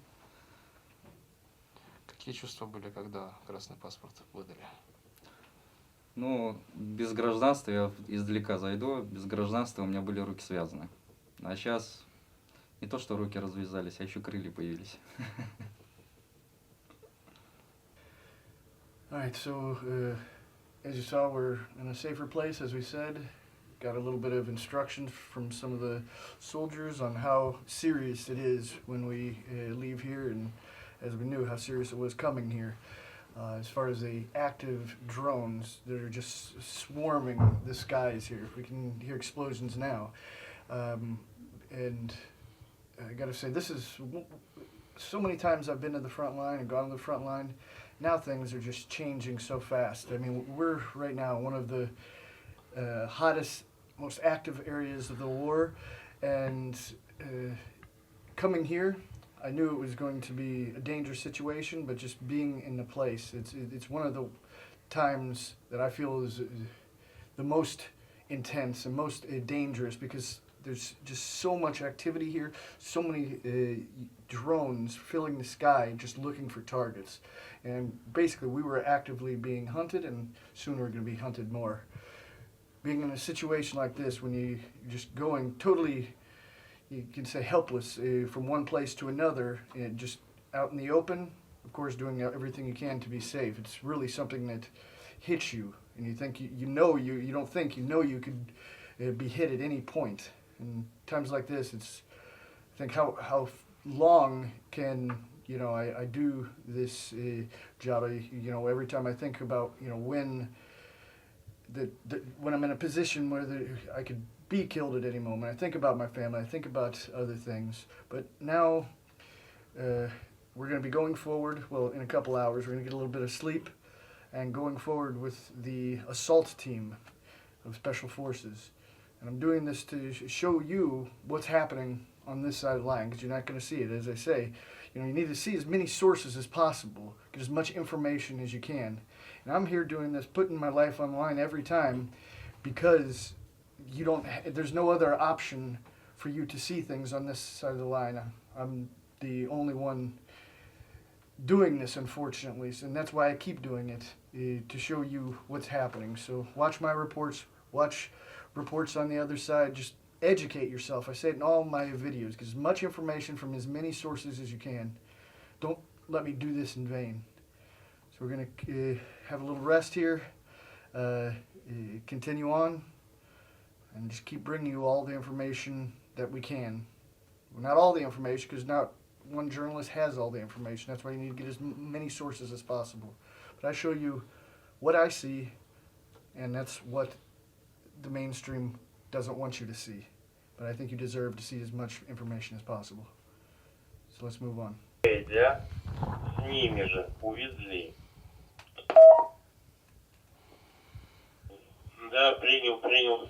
Какие чувства были, когда красный паспорт выдали? Ну, без гражданства я издалека зайду, без гражданства у меня были руки связаны. А сейчас не то, что руки развязались, а еще крылья появились. All right, so as you saw, we're in a safer place, as we said. Got a little bit of instruction from some of the soldiers on how serious it is when we leave here, and as we knew how serious it was coming here. As far as the active drones that are just swarming the skies here, we can hear explosions now. And I gotta say, this is so many times I've been to the front line and gone to the front line. Now things are just changing so fast. I mean, we're right now one of the hottest, most active areas of the war, and coming here, I knew it was going to be a dangerous situation, but just being in the place, it's one of the times that I feel is the most intense and most dangerous, because there's just so much activity here, so many drones filling the sky just looking for targets. And basically we were actively being hunted, and soon we're going to be hunted more. Being in a situation like this, when you're just going totally, you can say helpless, from one place to another, and just out in the open, of course doing everything you can to be safe. It's really something that hits you, and you think you don't think, you know you could be hit at any point. And times like this, it's, I think how long can, you know, I do this job. You know, every time I think about, you know, when I'm in a position where I could be killed at any moment, I think about my family, I think about other things. But now we're going to be going forward, well, in a couple hours, we're going to get a little bit of sleep, and going forward with the assault team of Special Forces. And I'm doing this to show you what's happening on this side of the line, because you're not going to see it. As I say, you know, you need to see as many sources as possible, get as much information as you can. And I'm here doing this, putting my life on the line every time, because there's no other option for you to see things on this side of the line. I'm the only one doing this, unfortunately, and that's why I keep doing it, to show you what's happening. So watch my reports, watch reports on the other side, just educate yourself. I say it in all my videos, get as much information from as many sources as you can. Don't let me do this in vain. So we're going to have a little rest here, continue on, and just keep bringing you all the information that we can. Well, not all the information, because not one journalist has all the information. That's why you need to get as many sources as possible. But I show you what I see, and that's what the mainstream doesn't want you to see. But I think you deserve to see as much information as possible. So let's move on. С ними же увезли. Да, принял.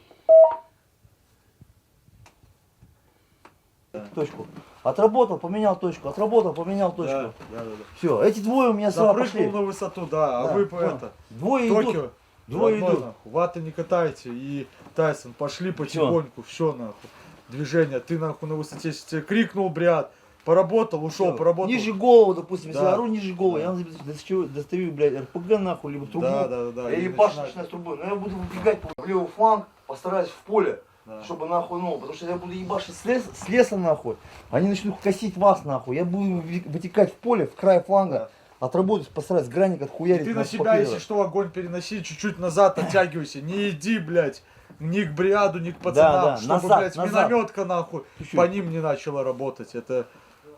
Точку. Отработал, поменял точку. Отработал, поменял точку. Да. Все, эти двое у меня сразу пошли. Запрыгнул на высоту, да, а Да, вы понял. это, Двое Токио, идут. Двое одной, идут. нахуй, ваты не катайте, и Тайсон, пошли потихоньку, все нахуй, движение, ты нахуй на высоте, если тебе крикнул, брат, поработал, ушел, Всё. поработал. Ниже голову, допустим, если Да. ору ниже голову, я достаю, блядь, РПГ нахуй, либо трубу, Да, или и башенная труба. Но я буду выбегать в левый фланг, постараюсь в поле, Да. чтобы нахуй, ну, потому что я буду ебашить с леса нахуй, они начнут косить вас нахуй, я буду вытекать в поле, в край фланга, отработать, постараюсь граник отхуярить. Ты на нас себя, попилить. если что, огонь переноси, чуть-чуть назад оттягивайся, не иди, блядь, ни к бриаду, ни к пацанам, Да, чтобы, назад, блядь, назад. минометка, нахуй, Чуть-чуть. по ним не начала работать, это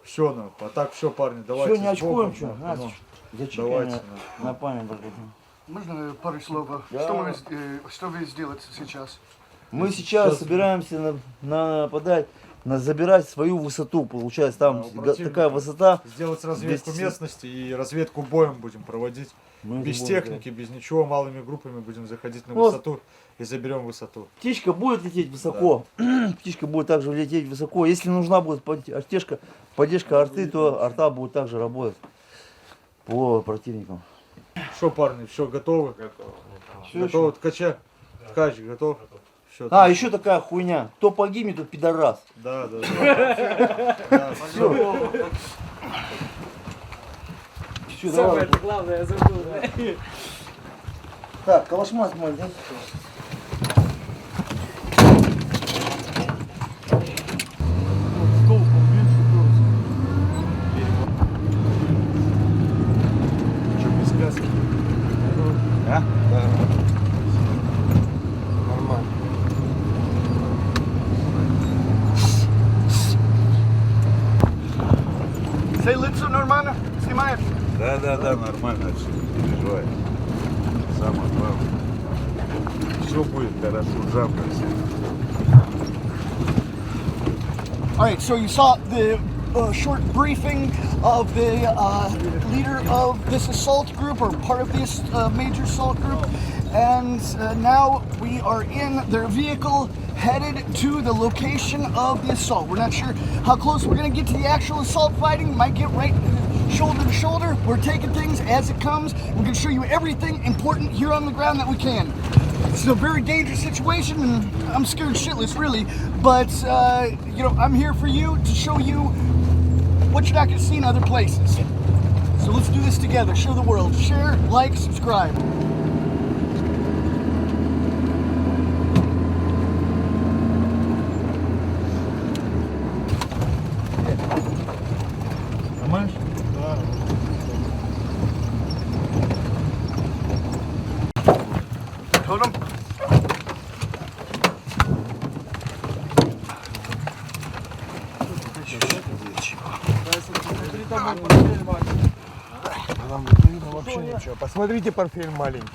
все, нахуй, а так все, парни, давайте. Все, не с Богом, очкуем, что? нахуй, ну. Зачем Давайте, на память, братан. Можно пару слов? Да. Что вы сделаете сейчас? Мы сейчас собираемся нападать, забирать свою высоту. Получается, там Да, у противника. такая высота. Сделать разведку 200. местности и разведку боем будем проводить. Мы Без будем, техники, без ничего, малыми группами будем заходить на Вот. высоту и заберем высоту. Птичка будет лететь высоко. Птичка будет также лететь высоко. Если нужна будет поддержка арты, то арта будет также работать по противникам. Что, парни, все готовы? Готовы. Ткач готов? Всё, А, еще такая хуйня. Кто погибнет, тот пидорас. Да. Все, давай. главное, я забыл. Так, калашмат мой, да? Что, без каски? А? Да. Нормально. Say лицо нормально? Снимаешь? Да, нормально, все, не переживай. Самое главное. Все будет хорошо, завтра все. All right, so you saw the short briefing of the leader of this assault group, or part of this major assault group, and now we are in their vehicle headed to the location of the assault. We're not sure how close we're going to get to the actual assault fighting. Might get right shoulder to shoulder. We're taking things as it comes. We're going to show you everything important here on the ground that we can. It's a very dangerous situation, and I'm scared shitless, really. But, you know, I'm here for you to show you what you're not going to see in other places. So let's do this together. Show the world. Share, like, subscribe. Totem? Нам не видно вообще ничего. Посмотрите портфель маленький.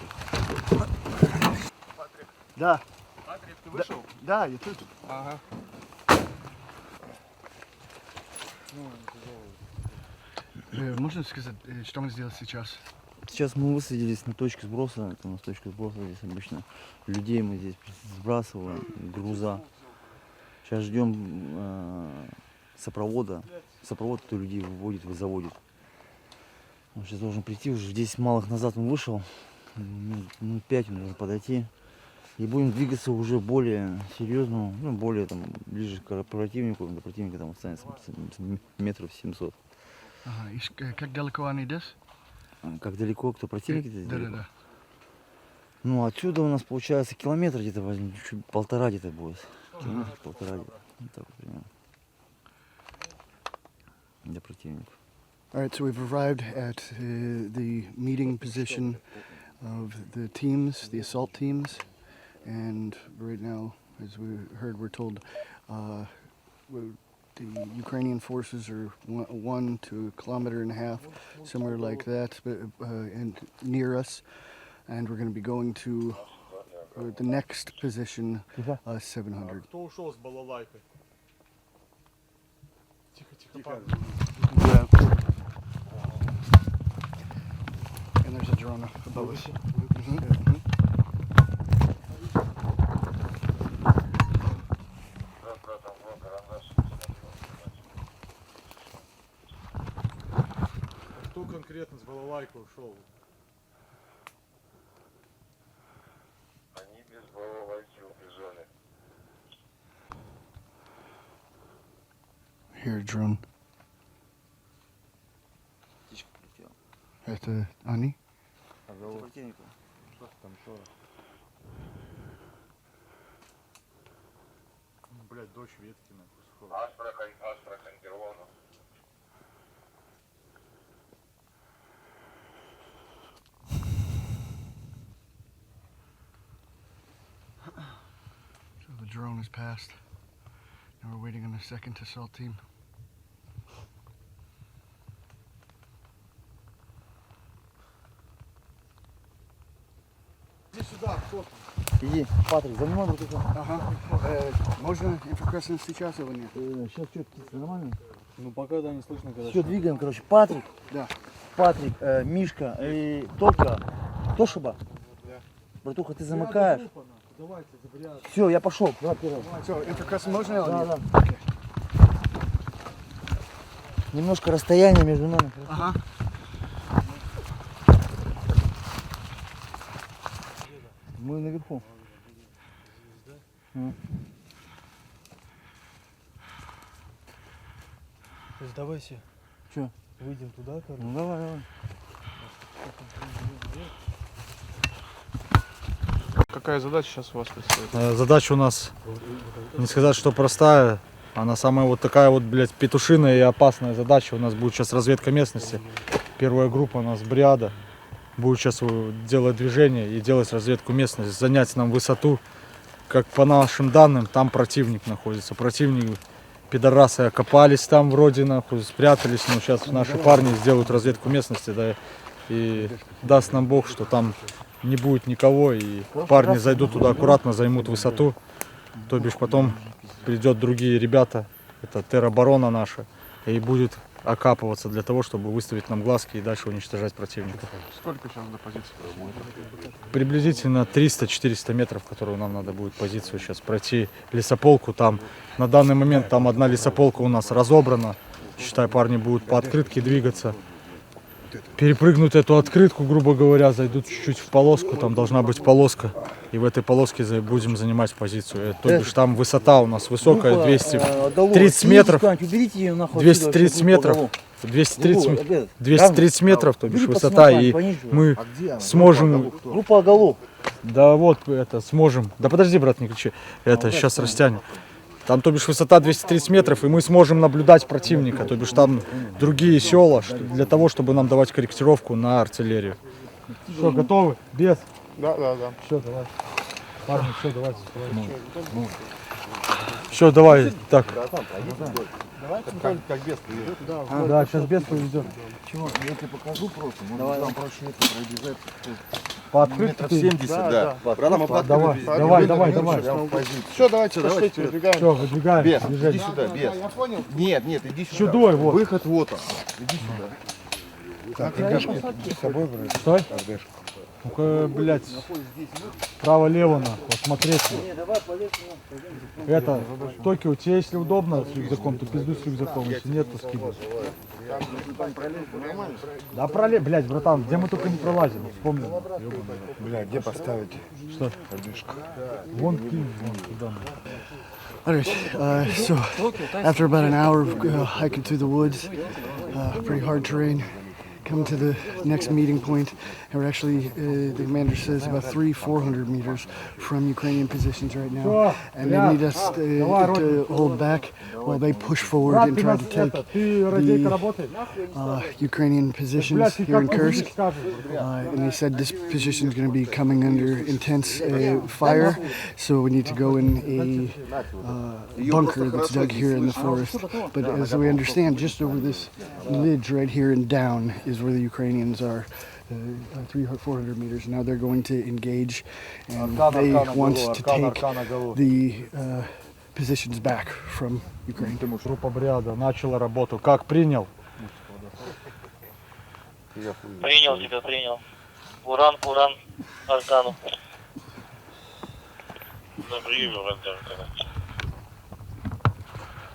Да. Патрик, ты вышел? Да, я тут. Ага. Можно сказать, что мы сделали сейчас? Сейчас мы высадились на точке сброса. Это у нас точка сброса. Здесь обычно людей мы здесь сбрасываем, груза. Сейчас ждем сопровода. Сопровод, кто людей выводит, заводит. Он сейчас должен прийти. Уже 10 малых назад он вышел. Минут 5 он должен подойти. И будем двигаться уже более серьезно, ну, более там, ближе к противнику. До противника там останется метров 700. Ага, и как далеко они здесь? Как далеко, кто противник? Да. Ну, отсюда у нас получается километр где-то, чуть полтора где-то будет. Километр, полтора где-то. Вот так вот примерно. Для противника. All right, so we've arrived at the meeting position of the teams, the assault teams, and right now, as we heard, we're told the Ukrainian forces are 1 to a kilometer and a half, somewhere like that, and near us, and we're going to be going to the next position, 700. Кто ушел с балалайкой? Тихо, парни. And there's a drone above us. Кто конкретно с балалайкой ушел? Они без балалайки убежали. Here, drone. Птичка полетела. Это они? Это противнику. Блять, дождь ветки нахуй сходу. Астрахань, Герлона. So the drone has passed. Now we're waiting on the second assault team. Иди, Патрик, за мной вот это. Ага. Можно инфракрасный сейчас или нет? Сейчас что, птица, нормально? Ну пока да, не слышно, когда. Все, двигаем, короче. Патрик. Да. Патрик, Мишка и Топка. Тошиба? Братуха, ты замыкаешь. Все, я пошел. Давай первый. Все, инфракрасный можно или Да, нет? да. Немножко расстояние между нами. Ага. Мы наверху. Сдавайся. Че? Выйдем туда, короче. Ну давай, давай. Какая задача сейчас у вас предстоит? Задача у нас, не сказать, что простая, она самая вот такая вот, блядь, петушиная и опасная задача. У нас будет сейчас разведка местности. Первая группа у нас бриада. Будет сейчас делать движение и делать разведку местности, занять нам высоту. Как по нашим данным, там противник находится. Противник, пидорасы окопались там вроде, нахуй, спрятались. Но сейчас наши парни сделают разведку местности, да, и даст нам Бог, что там не будет никого. И парни зайдут туда аккуратно, займут высоту. То бишь потом придет другие ребята, это тероборона наша, и будет окапываться для того, чтобы выставить нам глазки и дальше уничтожать противника. Сколько сейчас до позиции? Приблизительно 300-400 метров, которую нам надо будет позицию сейчас пройти, лесополку. Там на данный момент там одна лесополка у нас разобрана. Считай, парни будут по открытке двигаться. Перепрыгнут эту открытку, грубо говоря, зайдут чуть-чуть в полоску, там должна быть полоска. И в этой полоске будем занимать позицию. То бишь там высота у нас высокая, 230 метров. 230 метров. 230 метров, то бишь высота, и мы сможем... Группа оголов. Да вот это сможем. Да подожди, брат, не кричи. Это сейчас растянем. Там, то бишь, высота 230 метров, и мы сможем наблюдать противника. То бишь, там другие села, для того, чтобы нам давать корректировку на артиллерию. Что, готовы? Без? Да. Все, давай. Парни, все, давайте. Все, давай. Так. Как без привет. Да, сейчас без поведет. Чего? Я тебе покажу просто. Может, там проще это пробежать. По открытке. Метров 70, да. Братан, мы по Давай. Все, давайте, выдвигаем. Все, выдвигаем. Без, Движение. иди сюда, без. Я понял. Нет, иди сюда. Сюда, вот. Выход вот он. Иди сюда. Так, с собой брать. Стой. Ну-ка, блядь, право-лево, нахуй, посмотреть. Это, Токио, тебе если удобно с рюкзаком, то пиздуй с рюкзаком, если нет, то скидывай. Да пролез, блядь, братан, где мы только не пролазим, вспомнил. Бля, где поставить? Что? Вон кинь, вон туда. All right, so after about an hour of hiking through the woods, pretty hard terrain, come to the next meeting point, and we're actually, the commander says, about 400 meters from Ukrainian positions right now, and they need us to hold back while they push forward and try to take the Ukrainian positions here in Kursk. And he said this position is going to be coming under intense fire, so we need to go in a bunker that's dug here in the forest. But as we understand, just over this ridge right here and down is where the Ukrainians are. 400 meters. Now they're going to engage, and they want to take the positions back from Ukraine. Группа бриада начала работу. Как принял? Принял тебя, принял. Уран, Аркану. На приеме, Аркану.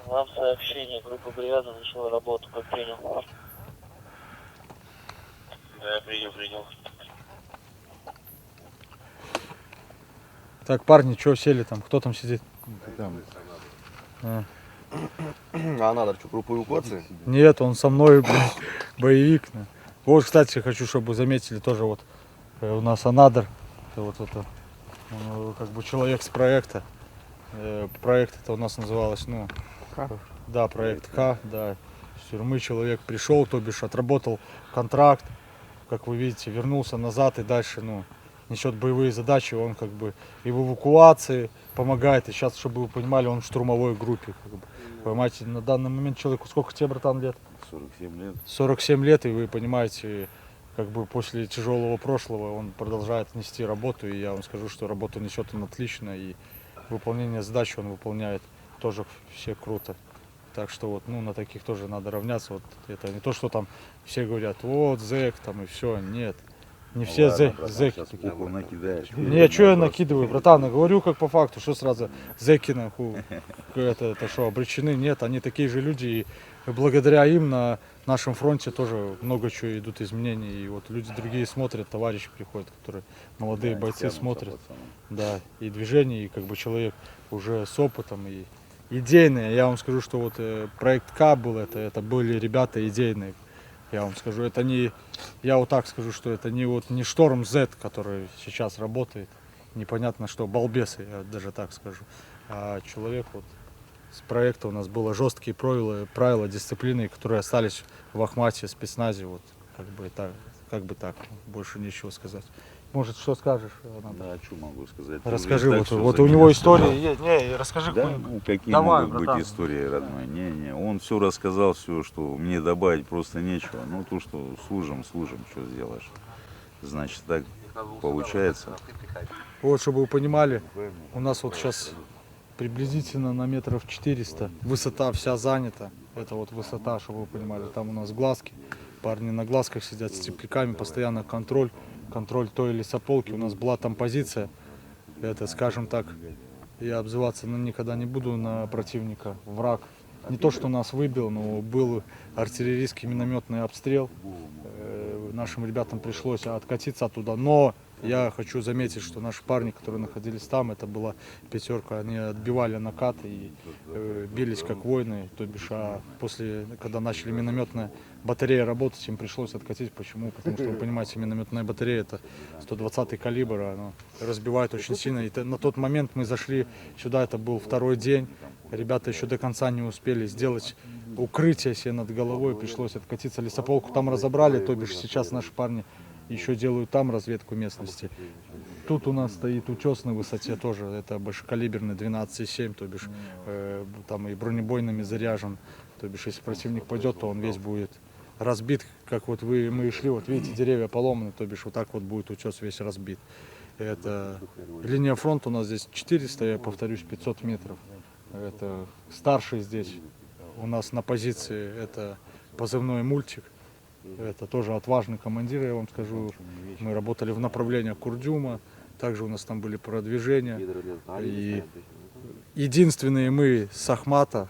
Вам сообщение, группа бригада начала работу, как принял. Да, принял. Так, парни, что сели там? Кто там сидит? А надо что, группу эвакуации? Нет, он со мной, блядь, боевик. Вот, кстати, хочу, чтобы заметили тоже вот у нас Анадр, вот это, как бы человек с проекта. Проект это у нас называлось, ну, да, проект К, да. С тюрьмы человек пришел, то бишь отработал контракт, как вы видите, вернулся назад и дальше, ну, несет боевые задачи, он как бы и в эвакуации помогает, и сейчас, чтобы вы понимали, он в штурмовой группе, как бы. Понимаете, на данный момент человеку, сколько тебе, братан, лет? 47 лет. 47 лет, и вы понимаете, как бы после тяжелого прошлого он продолжает нести работу, и я вам скажу, что работу несет он отлично, и выполнение задач он выполняет тоже все круто. Так что вот, ну, на таких тоже надо равняться. Вот это не то, что там все говорят, вот, зэк там и все. Нет, не все зэки такие. Не, что я накидываю, братан, я говорю как по факту, что сразу зэки нахуй, это что, обречены? Нет, они такие же люди, и благодаря им на нашем фронте тоже много чего идут изменения. И вот люди другие смотрят, товарищи приходят, которые молодые бойцы смотрят. Да, и движение, и как бы человек уже с опытом, и идейные. Я вам скажу, что вот проект К был, это были ребята идейные. Я вам скажу, это не, я вот так скажу, что это не вот не Шторм Z, который сейчас работает, непонятно что, балбесы, я даже так скажу. А человек вот с проекта у нас было жесткие правила дисциплины, которые остались в Ахмате, спецназе, вот как бы так, больше нечего сказать. Может, что скажешь? Да, что могу сказать? Расскажи, вот у него истории есть. Не, расскажи. Да? Ну, какие Давай, могут братан. быть истории, родной? Не, он все рассказал, все, что мне добавить просто нечего. Ну, то, что служим, что сделаешь. Значит, так получается. Вот, чтобы вы понимали, у нас вот сейчас приблизительно на метров 400 высота вся занята. Это вот высота, чтобы вы понимали. Там у нас глазки. Парни на глазках сидят с тепляками, постоянно контроль той лесополки. У нас была там позиция, это, скажем так, я обзываться никогда не буду на противника, враг. Не то, что нас выбил, но был артиллерийский минометный обстрел. Нашим ребятам пришлось откатиться оттуда. Но я хочу заметить, что наши парни, которые находились там, это была пятерка, они отбивали накат и бились как воины. То бишь, а после, когда начали минометная батарея работать, им пришлось откатить. Почему? Потому что, вы понимаете, минометная батарея это 120-й калибр, она разбивает очень сильно. И на тот момент мы зашли сюда, это был второй день. Ребята еще до конца не успели сделать укрытие себе над головой, пришлось откатиться. Лесополку там разобрали, то бишь сейчас наши парни еще делают там разведку местности. Тут у нас стоит утес на высоте тоже, это большекалиберный 12,7, то бишь там и бронебойными заряжен. То бишь, если противник пойдет, то он весь будет разбит, как вот мы шли, вот видите, деревья поломаны, то бишь вот так вот будет утес весь разбит. Это линия фронта у нас здесь 400, я повторюсь, 500 метров. Это старший здесь у нас на позиции, это позывной мультик. Это тоже отважный командир, я вам скажу. Мы работали в направлении Курдюма, также у нас там были продвижения. И единственные мы с Ахмата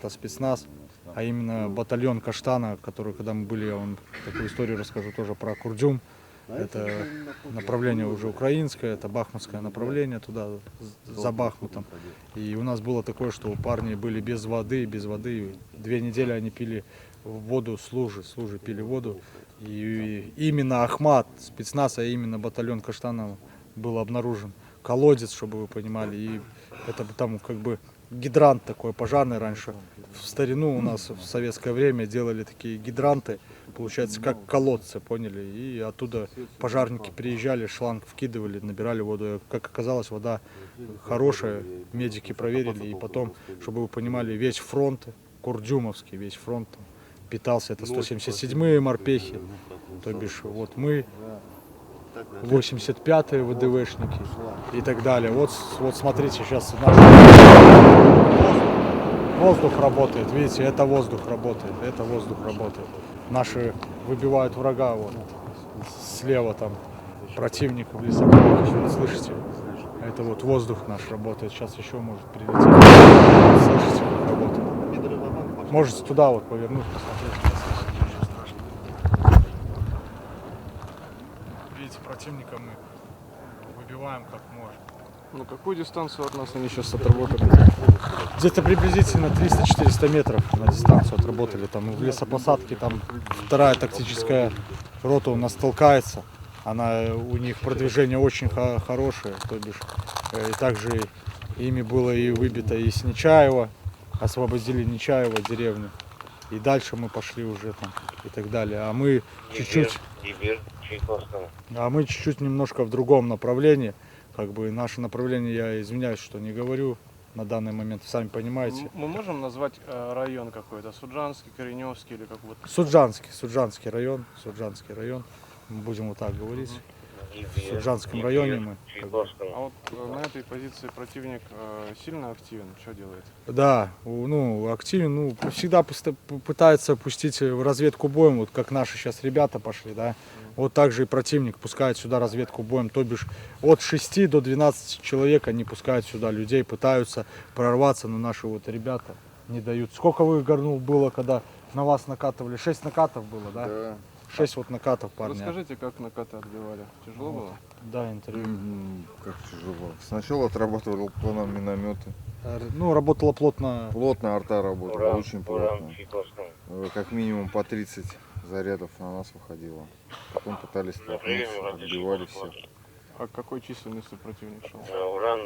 спецназ, а именно батальон Каштана, который, когда мы были, я вам такую историю расскажу тоже про Курдюм. Это направление уже украинское, это бахмутское направление, туда за Бахмутом. И у нас было такое, что парни были без воды. 2 недели они пили воду с лужи пили воду. И именно Ахмат, спецназ, а именно батальон Каштана был обнаружен колодец, чтобы вы понимали. И это там как бы гидрант такой пожарный раньше. В старину у нас в советское время делали такие гидранты, получается, как колодцы, поняли? И оттуда пожарники приезжали, шланг вкидывали, набирали воду. Как оказалось, вода хорошая, медики проверили. И потом, чтобы вы понимали, весь фронт, Курдюмовский, весь фронт питался. Это 177-е морпехи, то бишь вот мы, 85-е ВДВшники и так далее. Вот смотрите, сейчас воздух работает, видите, это воздух работает. Наши выбивают врага, вот слева там противника в лесополосе, вот слышите? Это вот воздух наш работает, сейчас еще может прилететь. Слышите, как работает? Можете туда вот повернуть, посмотреть. Видите, противника мы выбиваем как можем. На какую дистанцию от нас они сейчас отработали? Где-то приблизительно 300-400 метров на дистанцию отработали. Там в лесопосадке, там 2-я тактическая рота у нас толкается. У них продвижение очень хорошее. То бишь, и также ими было и выбито и с Нечаева. Освободили Нечаева деревню. И дальше мы пошли уже там и так далее. А мы чуть-чуть немножко в другом направлении. Как бы наше направление, я извиняюсь, что не говорю на данный момент, сами понимаете. Мы можем назвать район какой-то? Суджанский, Кореневский или как вот? Суджанский район. будем вот так говорить. И В Суджанском районе мы. А вот на этой позиции противник сильно активен? Что делает? Да, ну, активен, ну, всегда пытается пустить в разведку боем, вот как наши сейчас ребята пошли, да. Вот так же и противник пускает сюда разведку боем, то бишь от 6 до 12 человек они пускают сюда людей, пытаются прорваться, но наши вот ребята не дают. Сколько вы, Горнул, было, когда на вас накатывали? 6 накатов было, да? Да. 6 вот накатов, парня. Расскажите, как накаты отбивали? Тяжело было? Да, интервью. Как тяжело. Сначала отрабатывал планом минометы. Ну, работала плотно. Плотно арта работала, очень плотно. Уран, Чайковскому. Как минимум по 30 зарядов на нас выходило. Потом пытались столкнуться, отбивали всех. А какой численностью противник шел? Уран,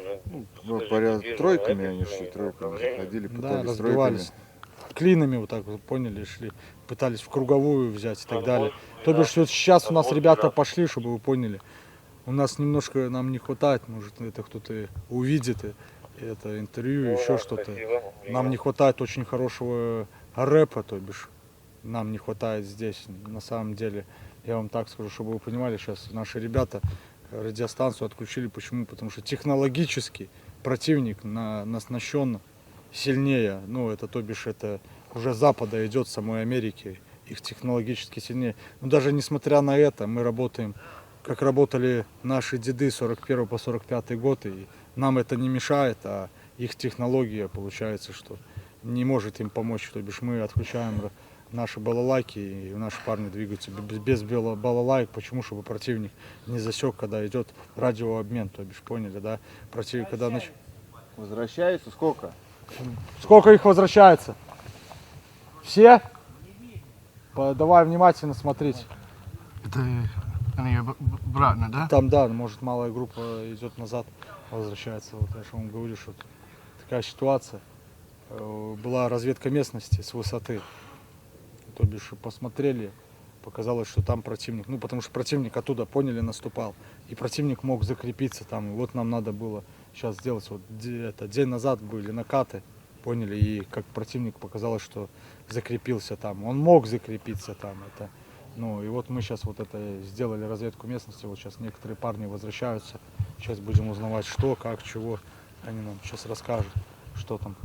Ну, порядок тройками они шли, тройками заходили, Да, пытались разбивались. тройками. Клинами вот так вот, поняли, шли. Пытались в круговую взять и так далее. То бишь вот сейчас у нас ребята пошли, чтобы вы поняли. У нас немножко нам не хватает, может это кто-то увидит, это интервью, еще что-то. Нам не хватает очень хорошего рэпа, то бишь нам не хватает здесь. На самом деле, я вам так скажу, чтобы вы понимали, сейчас наши ребята радиостанцию отключили. Почему? Потому что технологически противник оснащен сильнее. Ну, это, то бишь, это уже с Запада идет, самой Америки. Их технологически сильнее. Но даже несмотря на это, мы работаем, как работали наши деды 41 по 45 год. И нам это не мешает, а их технология, получается, что не может им помочь. То бишь, мы отключаем наши балалайки, и наши парни двигаются без балалайк. Почему? Чтобы противник не засек, когда идет радиообмен. То бишь, поняли, да? Противник, когда Возвращаются сколько? Сколько их возвращается? Все? Давай внимательно смотреть. Это они обратно, да? Там, да, может, малая группа идет назад, возвращается. Вот я же вам говорю, что такая ситуация. Была разведка местности с высоты. То бишь посмотрели, показалось, что там противник. Ну, потому что противник оттуда, поняли, наступал. И противник мог закрепиться там. И вот нам надо было сейчас сделать. Вот день назад были накаты, поняли, и как противник показалось, что закрепился там. Он мог закрепиться там. Это, ну, и вот мы сейчас вот это сделали разведку местности. Вот сейчас некоторые парни возвращаются. Сейчас будем узнавать, что, как, чего. Они нам сейчас расскажут, что там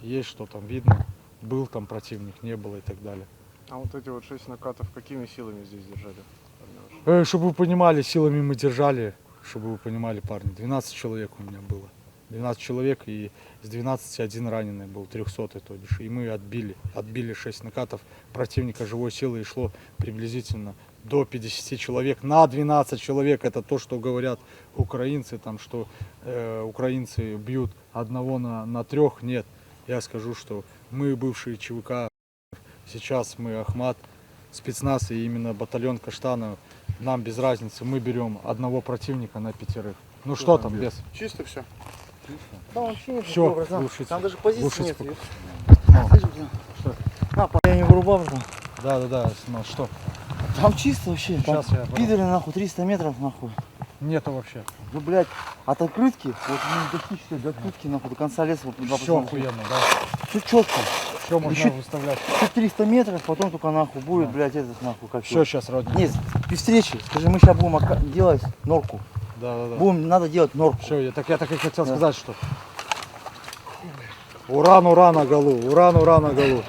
есть, что там видно. Был там противник, не было и так далее. А вот эти вот 6 накатов какими силами здесь держали? Чтобы вы понимали, силами мы держали, чтобы вы понимали, парни, 12 человек у меня было. 12 человек, и с 12 один раненый был, 300-й, то бишь. И мы отбили 6 накатов противника живой силы, и шло приблизительно до 50 человек на 12 человек. Это то, что говорят украинцы, там, что украинцы бьют одного на 3, нет. Я скажу, что мы, бывшие ЧВК, сейчас мы Akhmat, спецназ и именно батальон Каштанов, нам без разницы, мы берем одного противника на 5. Ну что там без? Чисто все. Там вообще нет Все, никакого, братан. глушить. Там даже позиции Глушить нет. Что? Я не вырубал, братан. Да, снимал. Что? Там чисто вообще. Там Сейчас я пидоры, нахуй, 300 метров, нахуй. Нету вообще. Ну, блядь, от открытки, вот практически до открытки, нахуй, до конца леса. Вот, Все охуенно, да? Все четко. Все можно Еще- выставлять. Еще 300 метров, потом только нахуй будет, блядь, этот нахуй как Все его. сейчас, родня. Нет, при встрече, скажи, мы сейчас будем делать норку. Да. Будем, надо делать норку. Все, я так и хотел Да. сказать, что уран на голу, уран на голу.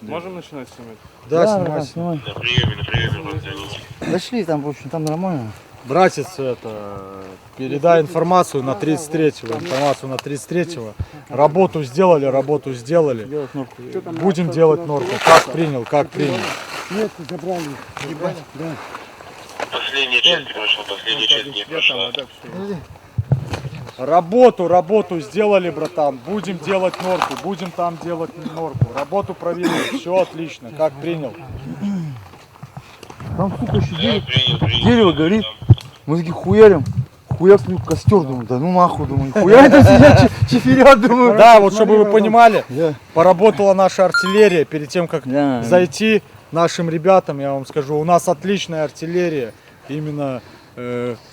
Можем начинать снимать? Да, братан, снимай. На приеме, подтяните. Дошли там, в общем, там нормально. Братец, это, передай информацию на 33-го, информацию на 33-го. Работу сделали. Делать норку. Будем делать норку. Как принял. Последняя часть прошла, последняя часть не прошла. Работу сделали, братан. Будем делать норку, будем там делать норку. Работу провели, все отлично. Как принял. Там, сука, еще Принял. дерево горит. Мы такие хуярим. Хуяк, костер, думаю, да ну нахуй, думаю. Хуя там сидят, чиферят, думаю. Да, вот чтобы вы понимали, Да. поработала наша артиллерия перед тем, как Да. зайти нашим ребятам, я вам скажу, у нас отличная артиллерия, именно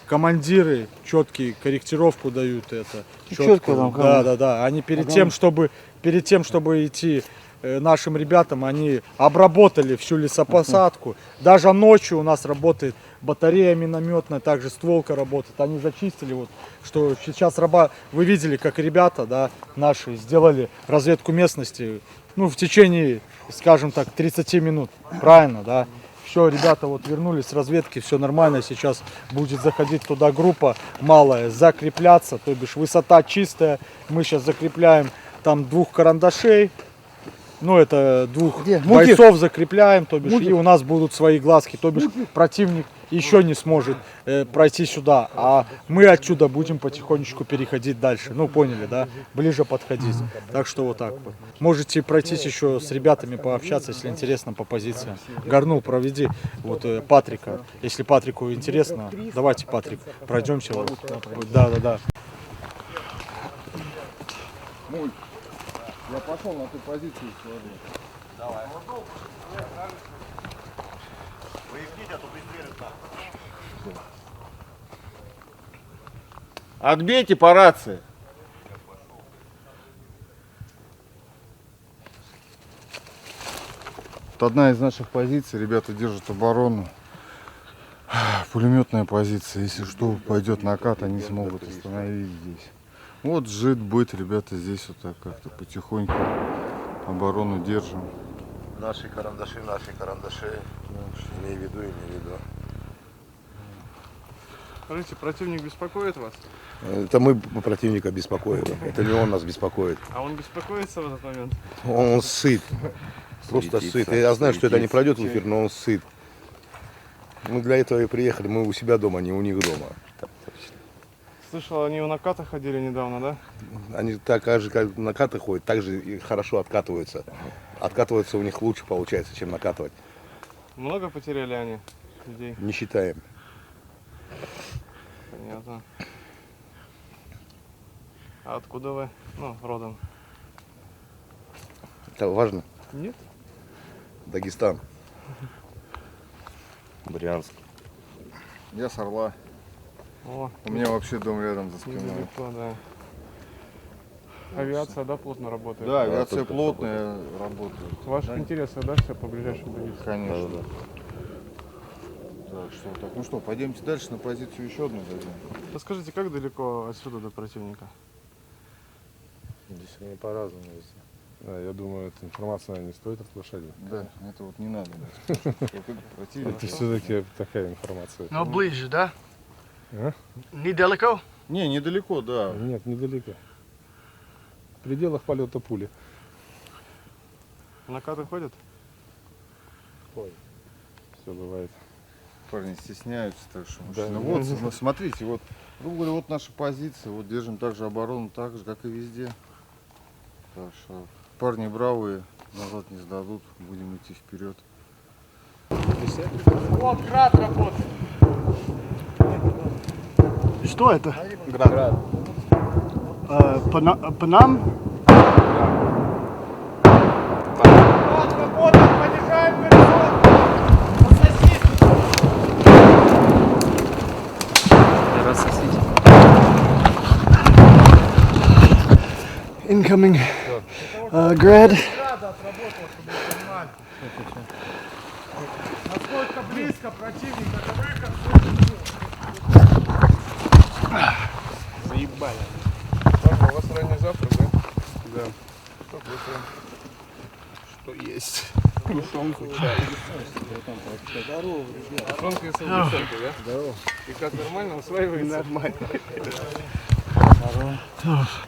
командиры четкие корректировку дают это. Чётко там, Да. Они перед тем, чтобы идти нашим ребятам, они обработали всю лесопосадку. Даже ночью у нас работает батарея минометная, также стволка работает. Они зачистили, вот, что сейчас вы видели, как ребята, да, наши сделали разведку местности, ну, в течение, скажем так, 30 минут, правильно, да. Все, ребята вот вернулись с разведки, все нормально, сейчас будет заходить туда группа малая, закрепляться, то бишь высота чистая, мы сейчас закрепляем там 2 карандашей, ну это 2 бойцов закрепляем, то бишь и у нас будут свои глазки, то бишь противник еще не сможет пройти сюда, а мы отсюда будем потихонечку переходить дальше, ну поняли, да, ближе подходить, так что вот так вот. Можете пройтись еще с ребятами пообщаться, если интересно по позициям. Горнул, проведи вот Патрика, если Патрику интересно, давайте, Патрик, пройдемся, вот. Да. Я пошел на ту позицию сегодня. Давай. Отбейте по рации. Вот одна из наших позиций, ребята держат оборону. Пулеметная позиция. Если что, пойдет накат, они смогут остановить здесь. Вот жид будет, ребята, здесь вот так как-то потихоньку оборону держим. Наши карандаши. Имей в виду. Скажите, противник беспокоит вас? Это мы противника беспокоим. Это не он нас беспокоит. А он беспокоится в этот момент? Он сыт. Просто сыт. Я знаю, что это не пройдет в эфир, но он сыт. Мы для этого и приехали. Мы у себя дома, не у них дома. Слышал, они у наката ходили недавно, да? Они так же, как накаты ходят, так же и хорошо откатываются. Откатываться у них лучше получается, чем накатывать. Много потеряли они людей? Не считаем. Понятно. А откуда вы? Ну, родом? Это важно? Нет. Дагестан. Брянск. Я с Орла. О, У меня вообще дом рядом за спиной. недалеко, да. Авиация, да, плотно работает? Да, авиация плотная работает. В ваших интересах, да, все по ближайшим позициям? Конечно. Да. Так, что так. Ну что, пойдемте дальше на позицию еще одну дадим. Расскажите, как далеко отсюда до противника? Здесь они по-разному везде. Да, я думаю, эта информация не стоит разглашать. Да, это вот не надо. Это все-таки такая информация. Но ближе, да? А? Недалеко? Не, недалеко, да. Нет, недалеко. В пределах полета пули. Накаты ходят? Ой, все бывает. Парни стесняются, так что. Да. Ну вот, смотрите, вот, грубо говоря, вот наша позиция, вот держим также оборону, так же, как и везде. Так что парни бравые, назад не сдадут, будем идти вперед. Вот град работает. Что это? Град. По нам? Вот работает, понижаем горизонт. Incoming grad. Насколько близко противник, это выход. Заебали. Папа, у вас ранний завтрак, да? Да. Что быстро? Что есть? Тушенку, чай. Здорово, ребята. Тушенка из сгущенкой, да? Здорово. И как, нормально усваивается? Нормально.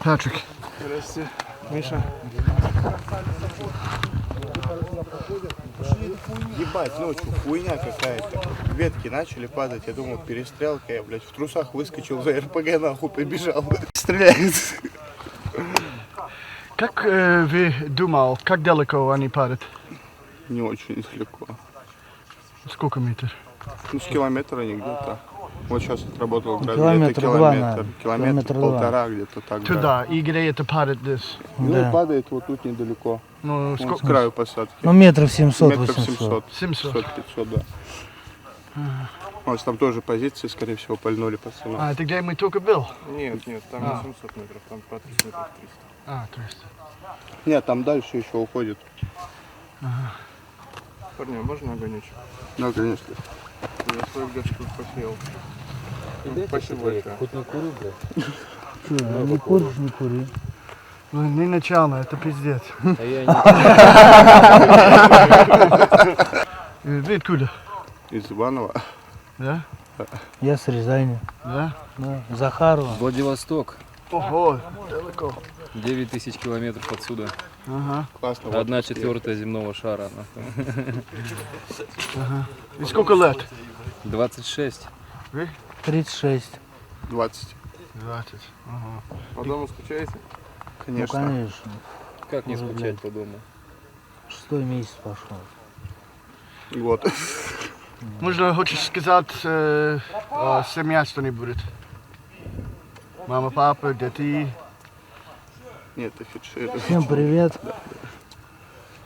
Patrick. Здрасте, Миша. Ебать, ночью хуйня какая-то. Ветки начали падать, я думал, перестрелка. Я, блядь, в трусах выскочил за РПГ, нахуй, побежал. Стреляет. Как вы думал, как далеко они падают? Не очень далеко. Сколько метров? Ну, с километра они где-то. Вот сейчас отработал Километр где-то два, километр. Километр полтора где-то так. Туда, и где это падает здесь? Ну, падает вот тут недалеко. Ну, Вот сколько? с краю посадки. Ну, метров 700, Метров 800. 700. 500, да. У нас там тоже позиции, скорее всего, пальнули пацаны. А, это где мы только был? Нет, там не 700 метров, там по 300 метров 300. А, 300. Нет, там дальше еще уходит. Парня, можно огонечек? Да, конечно. Я свою гречку посеял. Спасибо большое. Хоть не курю, блядь. Не куришь, не кури. Ну, не начало, это пиздец. А я не... Вы откуда? Из Иванова. Да? Я с Рязани. Да? Да. Захарова. Владивосток. Ого, далеко. 9000 километров отсюда. Ага. Классно. 1/4 земного шара. Ага. И сколько лет? 26. Вы? 36. 20. 20. Ага. По дому скучаете? Конечно. Ну, конечно. Как не Уже, скучать блядь, по дому? 6-й месяц пошел. Вот. Можно хочешь сказать семья что-нибудь? Мама, папа, дети. Нет, офицеры. Всем привет.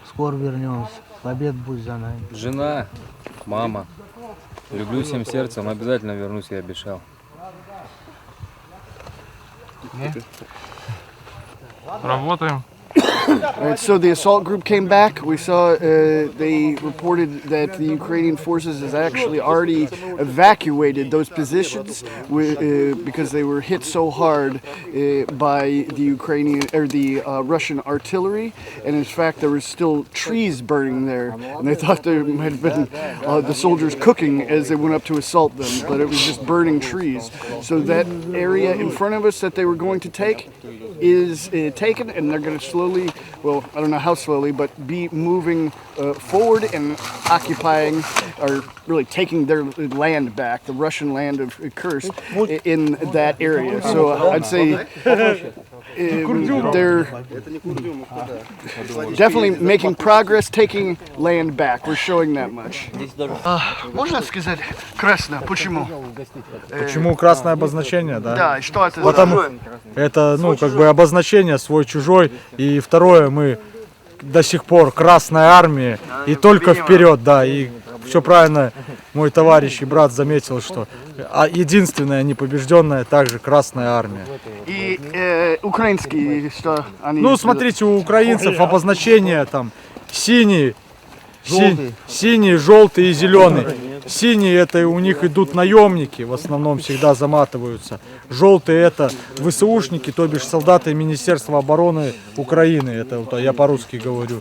Скоро вернемся. Побед будет за нами. Жена, мама. Люблю всем сердцем, обязательно вернусь, я обещал. Работаем. Alright, so the assault group came back. We saw they reported that the Ukrainian forces has actually already evacuated those positions because they were hit so hard by the Ukrainian or the Russian artillery, and in fact there were still trees burning there, and they thought there might have been the soldiers cooking as they went up to assault them, but it was just burning trees. So that area in front of us that they were going to take is taken, and they're going to slowly, well, I don't know how slowly, but be moving forward and occupying, or really taking their land back, the Russian land of Kursk, in that area. So I'd say they're definitely making progress, taking land back. We're showing that much. Можно сказать красно? Почему? Почему красное обозначение, да? Да, и что это? Потому это, ну, как бы обозначение свой-чужой. И второе, мы до сих пор Красная Армия, и только вперед, да. И все правильно мой товарищ и брат заметил, что единственная непобежденная также Красная Армия. И украинские, что они... Ну, смотрите, у украинцев обозначения там синий, синий, желтый и зеленый. Синие это у них идут наемники, в основном всегда заматываются. Желтые это ВСУшники, то бишь солдаты Министерства обороны Украины, это вот, я по-русски говорю.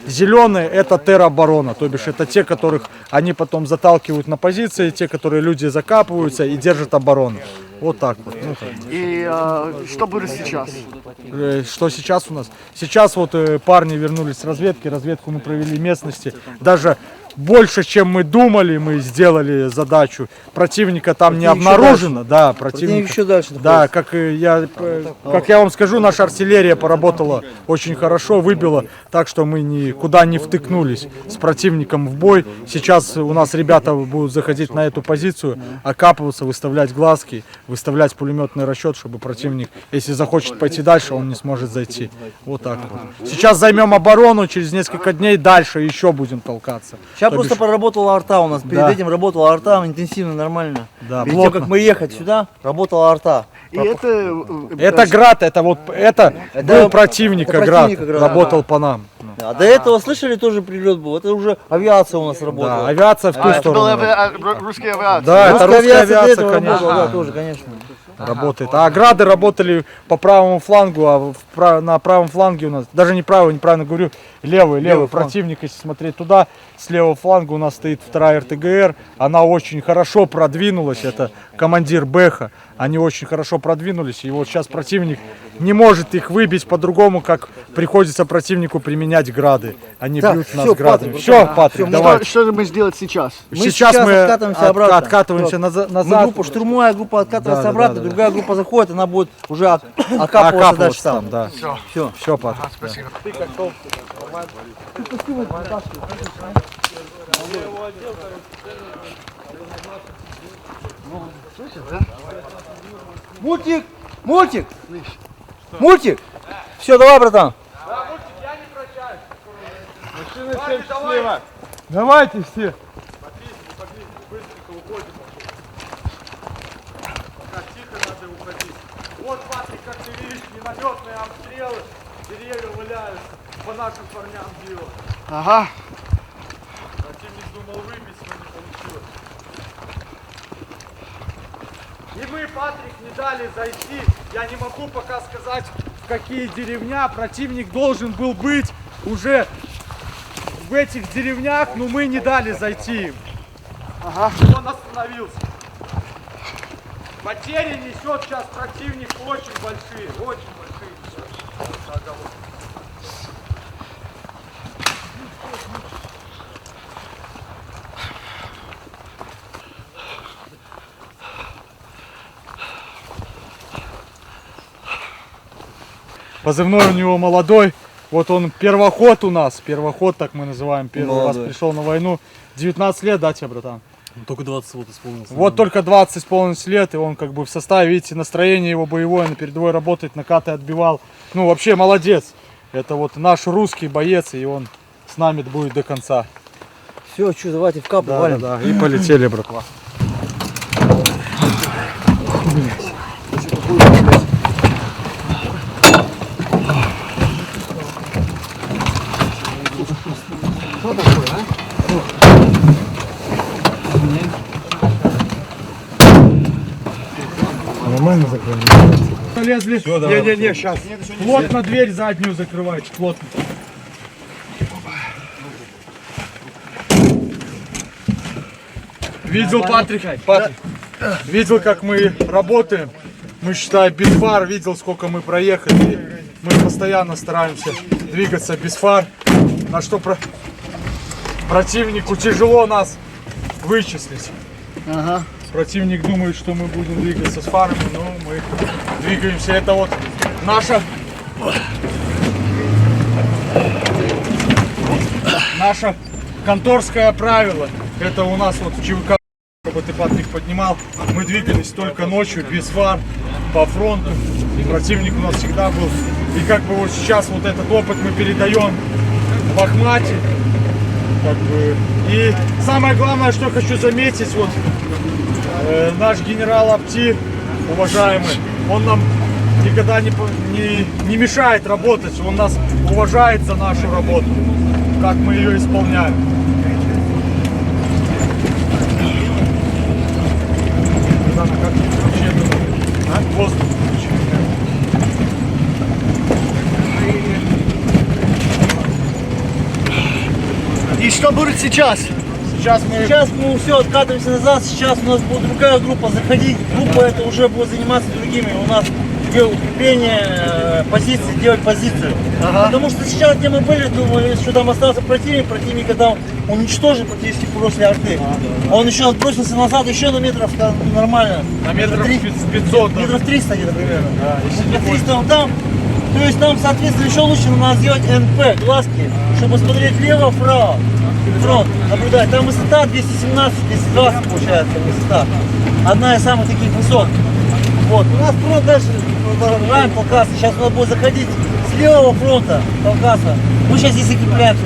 Зеленые это тероборона, то бишь это те, которых они потом заталкивают на позиции, те, которые люди закапываются и держат оборону. Вот так вот. И что будет сейчас? Что сейчас у нас? Сейчас вот парни вернулись с разведки, разведку мы провели местности. Даже больше, чем мы думали, мы сделали задачу. Противника там не обнаружено. Да, противник еще дальше. Да, как я вам скажу, наша артиллерия поработала очень хорошо, выбила, так что мы никуда не втыкнулись с противником в бой. Сейчас у нас ребята будут заходить на эту позицию, окапываться, выставлять глазки, выставлять пулеметный расчет, чтобы противник, если захочет пойти дальше, он не сможет зайти. Вот так вот. Сейчас займем оборону, через несколько дней дальше еще будем толкаться. Сейчас просто проработала арта у нас. Перед этим работала арта интенсивно, нормально. Да, перед тем, как мы ехать сюда, работала арта. И это град, это вот это был противника град, работал по нам. А до этого слышали, тоже прилет был. Это уже авиация у нас работала. Да, авиация в ту сторону. Это была русская авиация? Да, это русская авиация, конечно. Работала, да, тоже, конечно. Работает. А грады работали по правому флангу, а на правом фланге у нас, даже не правый, неправильно говорю, левый противник, если смотреть туда, с левого фланга у нас стоит 2-я РТГР, она очень хорошо продвинулась, это командир Бэха, они очень хорошо продвинулись, и вот сейчас противник не может их выбить по-другому, как приходится противнику применять грады, они бьют нас градами. Все, Патрик, давай. Что мы сделать сейчас? Сейчас мы откатываемся назад. Группа штурмовая, группа откатывается обратно, другая группа заходит, она будет уже окапываться дальше там. Да. Все, Патрик. Спасибо. Мультик! Мультик! Мультик! Все, давай, братан! Давайте все! Вот, Патрик, как ты видишь, минометные обстрелы, деревья валяются. по нашим парням бил. Ага. Противник думал выбить, но не получилось. И мы, Патрик, не дали зайти. Я не могу пока сказать, в какие деревня. Противник должен был быть уже в этих деревнях, но мы не дали зайти им. Ага. Он остановился. Потери несет сейчас противник очень большие, очень большие несет. Позывной у него молодой. Вот он первоход у нас. Первоход, так мы называем. Первый Молодой. раз пришел на войну. 19 лет, да, тебе, братан? Только 20 вот исполнилось. Вот только 20 исполнилось лет, и он как бы в составе, видите, настроение его боевое, на передовой работает, накаты отбивал. Ну, вообще молодец. Это вот наш русский боец, и он с нами будет до конца. Все, что, давайте в капу Да, валим. да, и полетели, братва. Что такое, а? Нормально закрыли? Полезли? Не-не-не, сейчас. Плотно дверь заднюю закрывайте, плотно. Видел, Патрик, видел, как мы работаем. Мы, считай, без фар, видел, сколько мы проехали. Мы постоянно стараемся двигаться без фар. На что противнику тяжело нас вычислить. Ага. Противник думает, что мы будем двигаться с фарами, но мы двигаемся. Это вот наше конторское правило. Это у нас вот в ЧВК, чтобы ты, Патрик, поднимал. Мы двигались только ночью, без фар, по фронту. Противник у нас всегда был. И как бы вот сейчас вот этот опыт мы передаем в Ахмате. Как бы. И самое главное, что хочу заметить, вот наш генерал Апти, уважаемый, он нам никогда не мешает работать, он нас уважает за нашу работу, как мы ее исполняем. Как вообще воздух включили. И что будет сейчас? Сейчас мы все откатываемся назад, сейчас у нас будет другая группа заходить, группа это уже будет заниматься другими, у нас делать укрепление позиции, делать позицию. Ага. Потому что сейчас, где мы были, думали, что там остался противник, когда он уничтожил практически после арты. Он еще отбросился назад, еще на метров нормально. На метров 500. Метров 300 где-то примерно. Да, метров 300 он там. То есть нам, соответственно, еще лучше надо сделать НП, глазки, чтобы смотреть лево, вправо. Фронт, наблюдать. Там высота 217-220 получается высота. Одна из самых таких высот. Вот. У нас фронт дальше район Кавказа. Сейчас у нас будет заходить с левого фронта Кавказа. Мы сейчас здесь закрепляемся.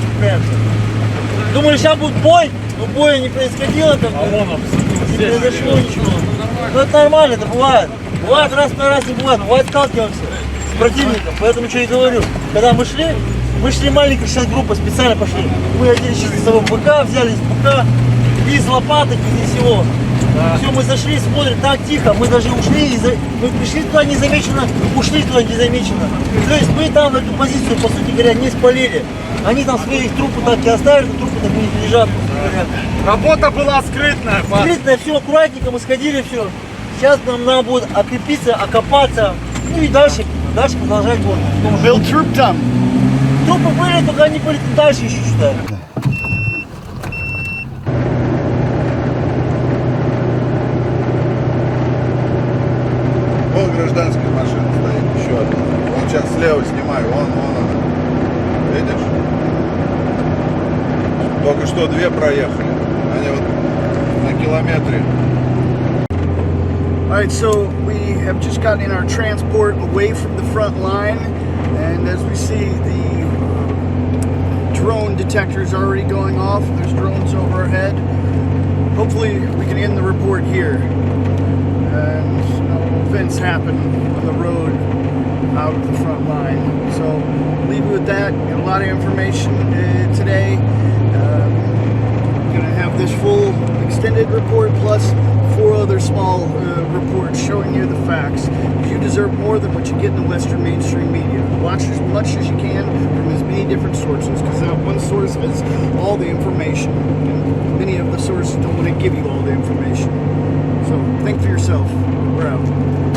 Думали, сейчас будет бой, но боя не происходило. Не произошло ничего. Но это нормально, это бывает. Бывает раз на раз не бывает. Бывает сталкиваемся с противником. Поэтому что я говорю. Когда мы шли маленькая сейчас группа, специально пошли. Мы одели сейчас с собой БК, взяли из БК, без лопаток, без всего. Да. Все, мы зашли, смотрим, так тихо, мы даже ушли, мы пришли туда незамеченно, ушли туда незамеченно. То есть мы там эту позицию, по сути говоря, не спалили. Они там свои трупы так и оставили, трупы так не лежат. Работа была скрытная. Скрытная, все аккуратненько, мы сходили, все. Сейчас нам надо будет окрепиться, окопаться, ну и дальше продолжать бой. Был труп там. Трупы были, только они были дальше еще, считаю. Вот гражданская машина стоит, еще одна. Вон сейчас слева снимаю, вон она. Видишь? Только что две проехали. Они вот на километре. All right, so we have just gotten in our transport away from the front line, and as we see, the drone detector is already going off. There's drones overhead. Hopefully, we can end the report here, and no events happen on the road out of the front line. So leave you with that. Got a lot of information today. Going to have this full extended report plus 4 other small reports showing you the facts. You deserve more than what you get in the Western mainstream media. Watch as much as you can from as many different sources, because that one source has all the information. And many of the sources don't want to give you all the information. So think for yourself. We're out.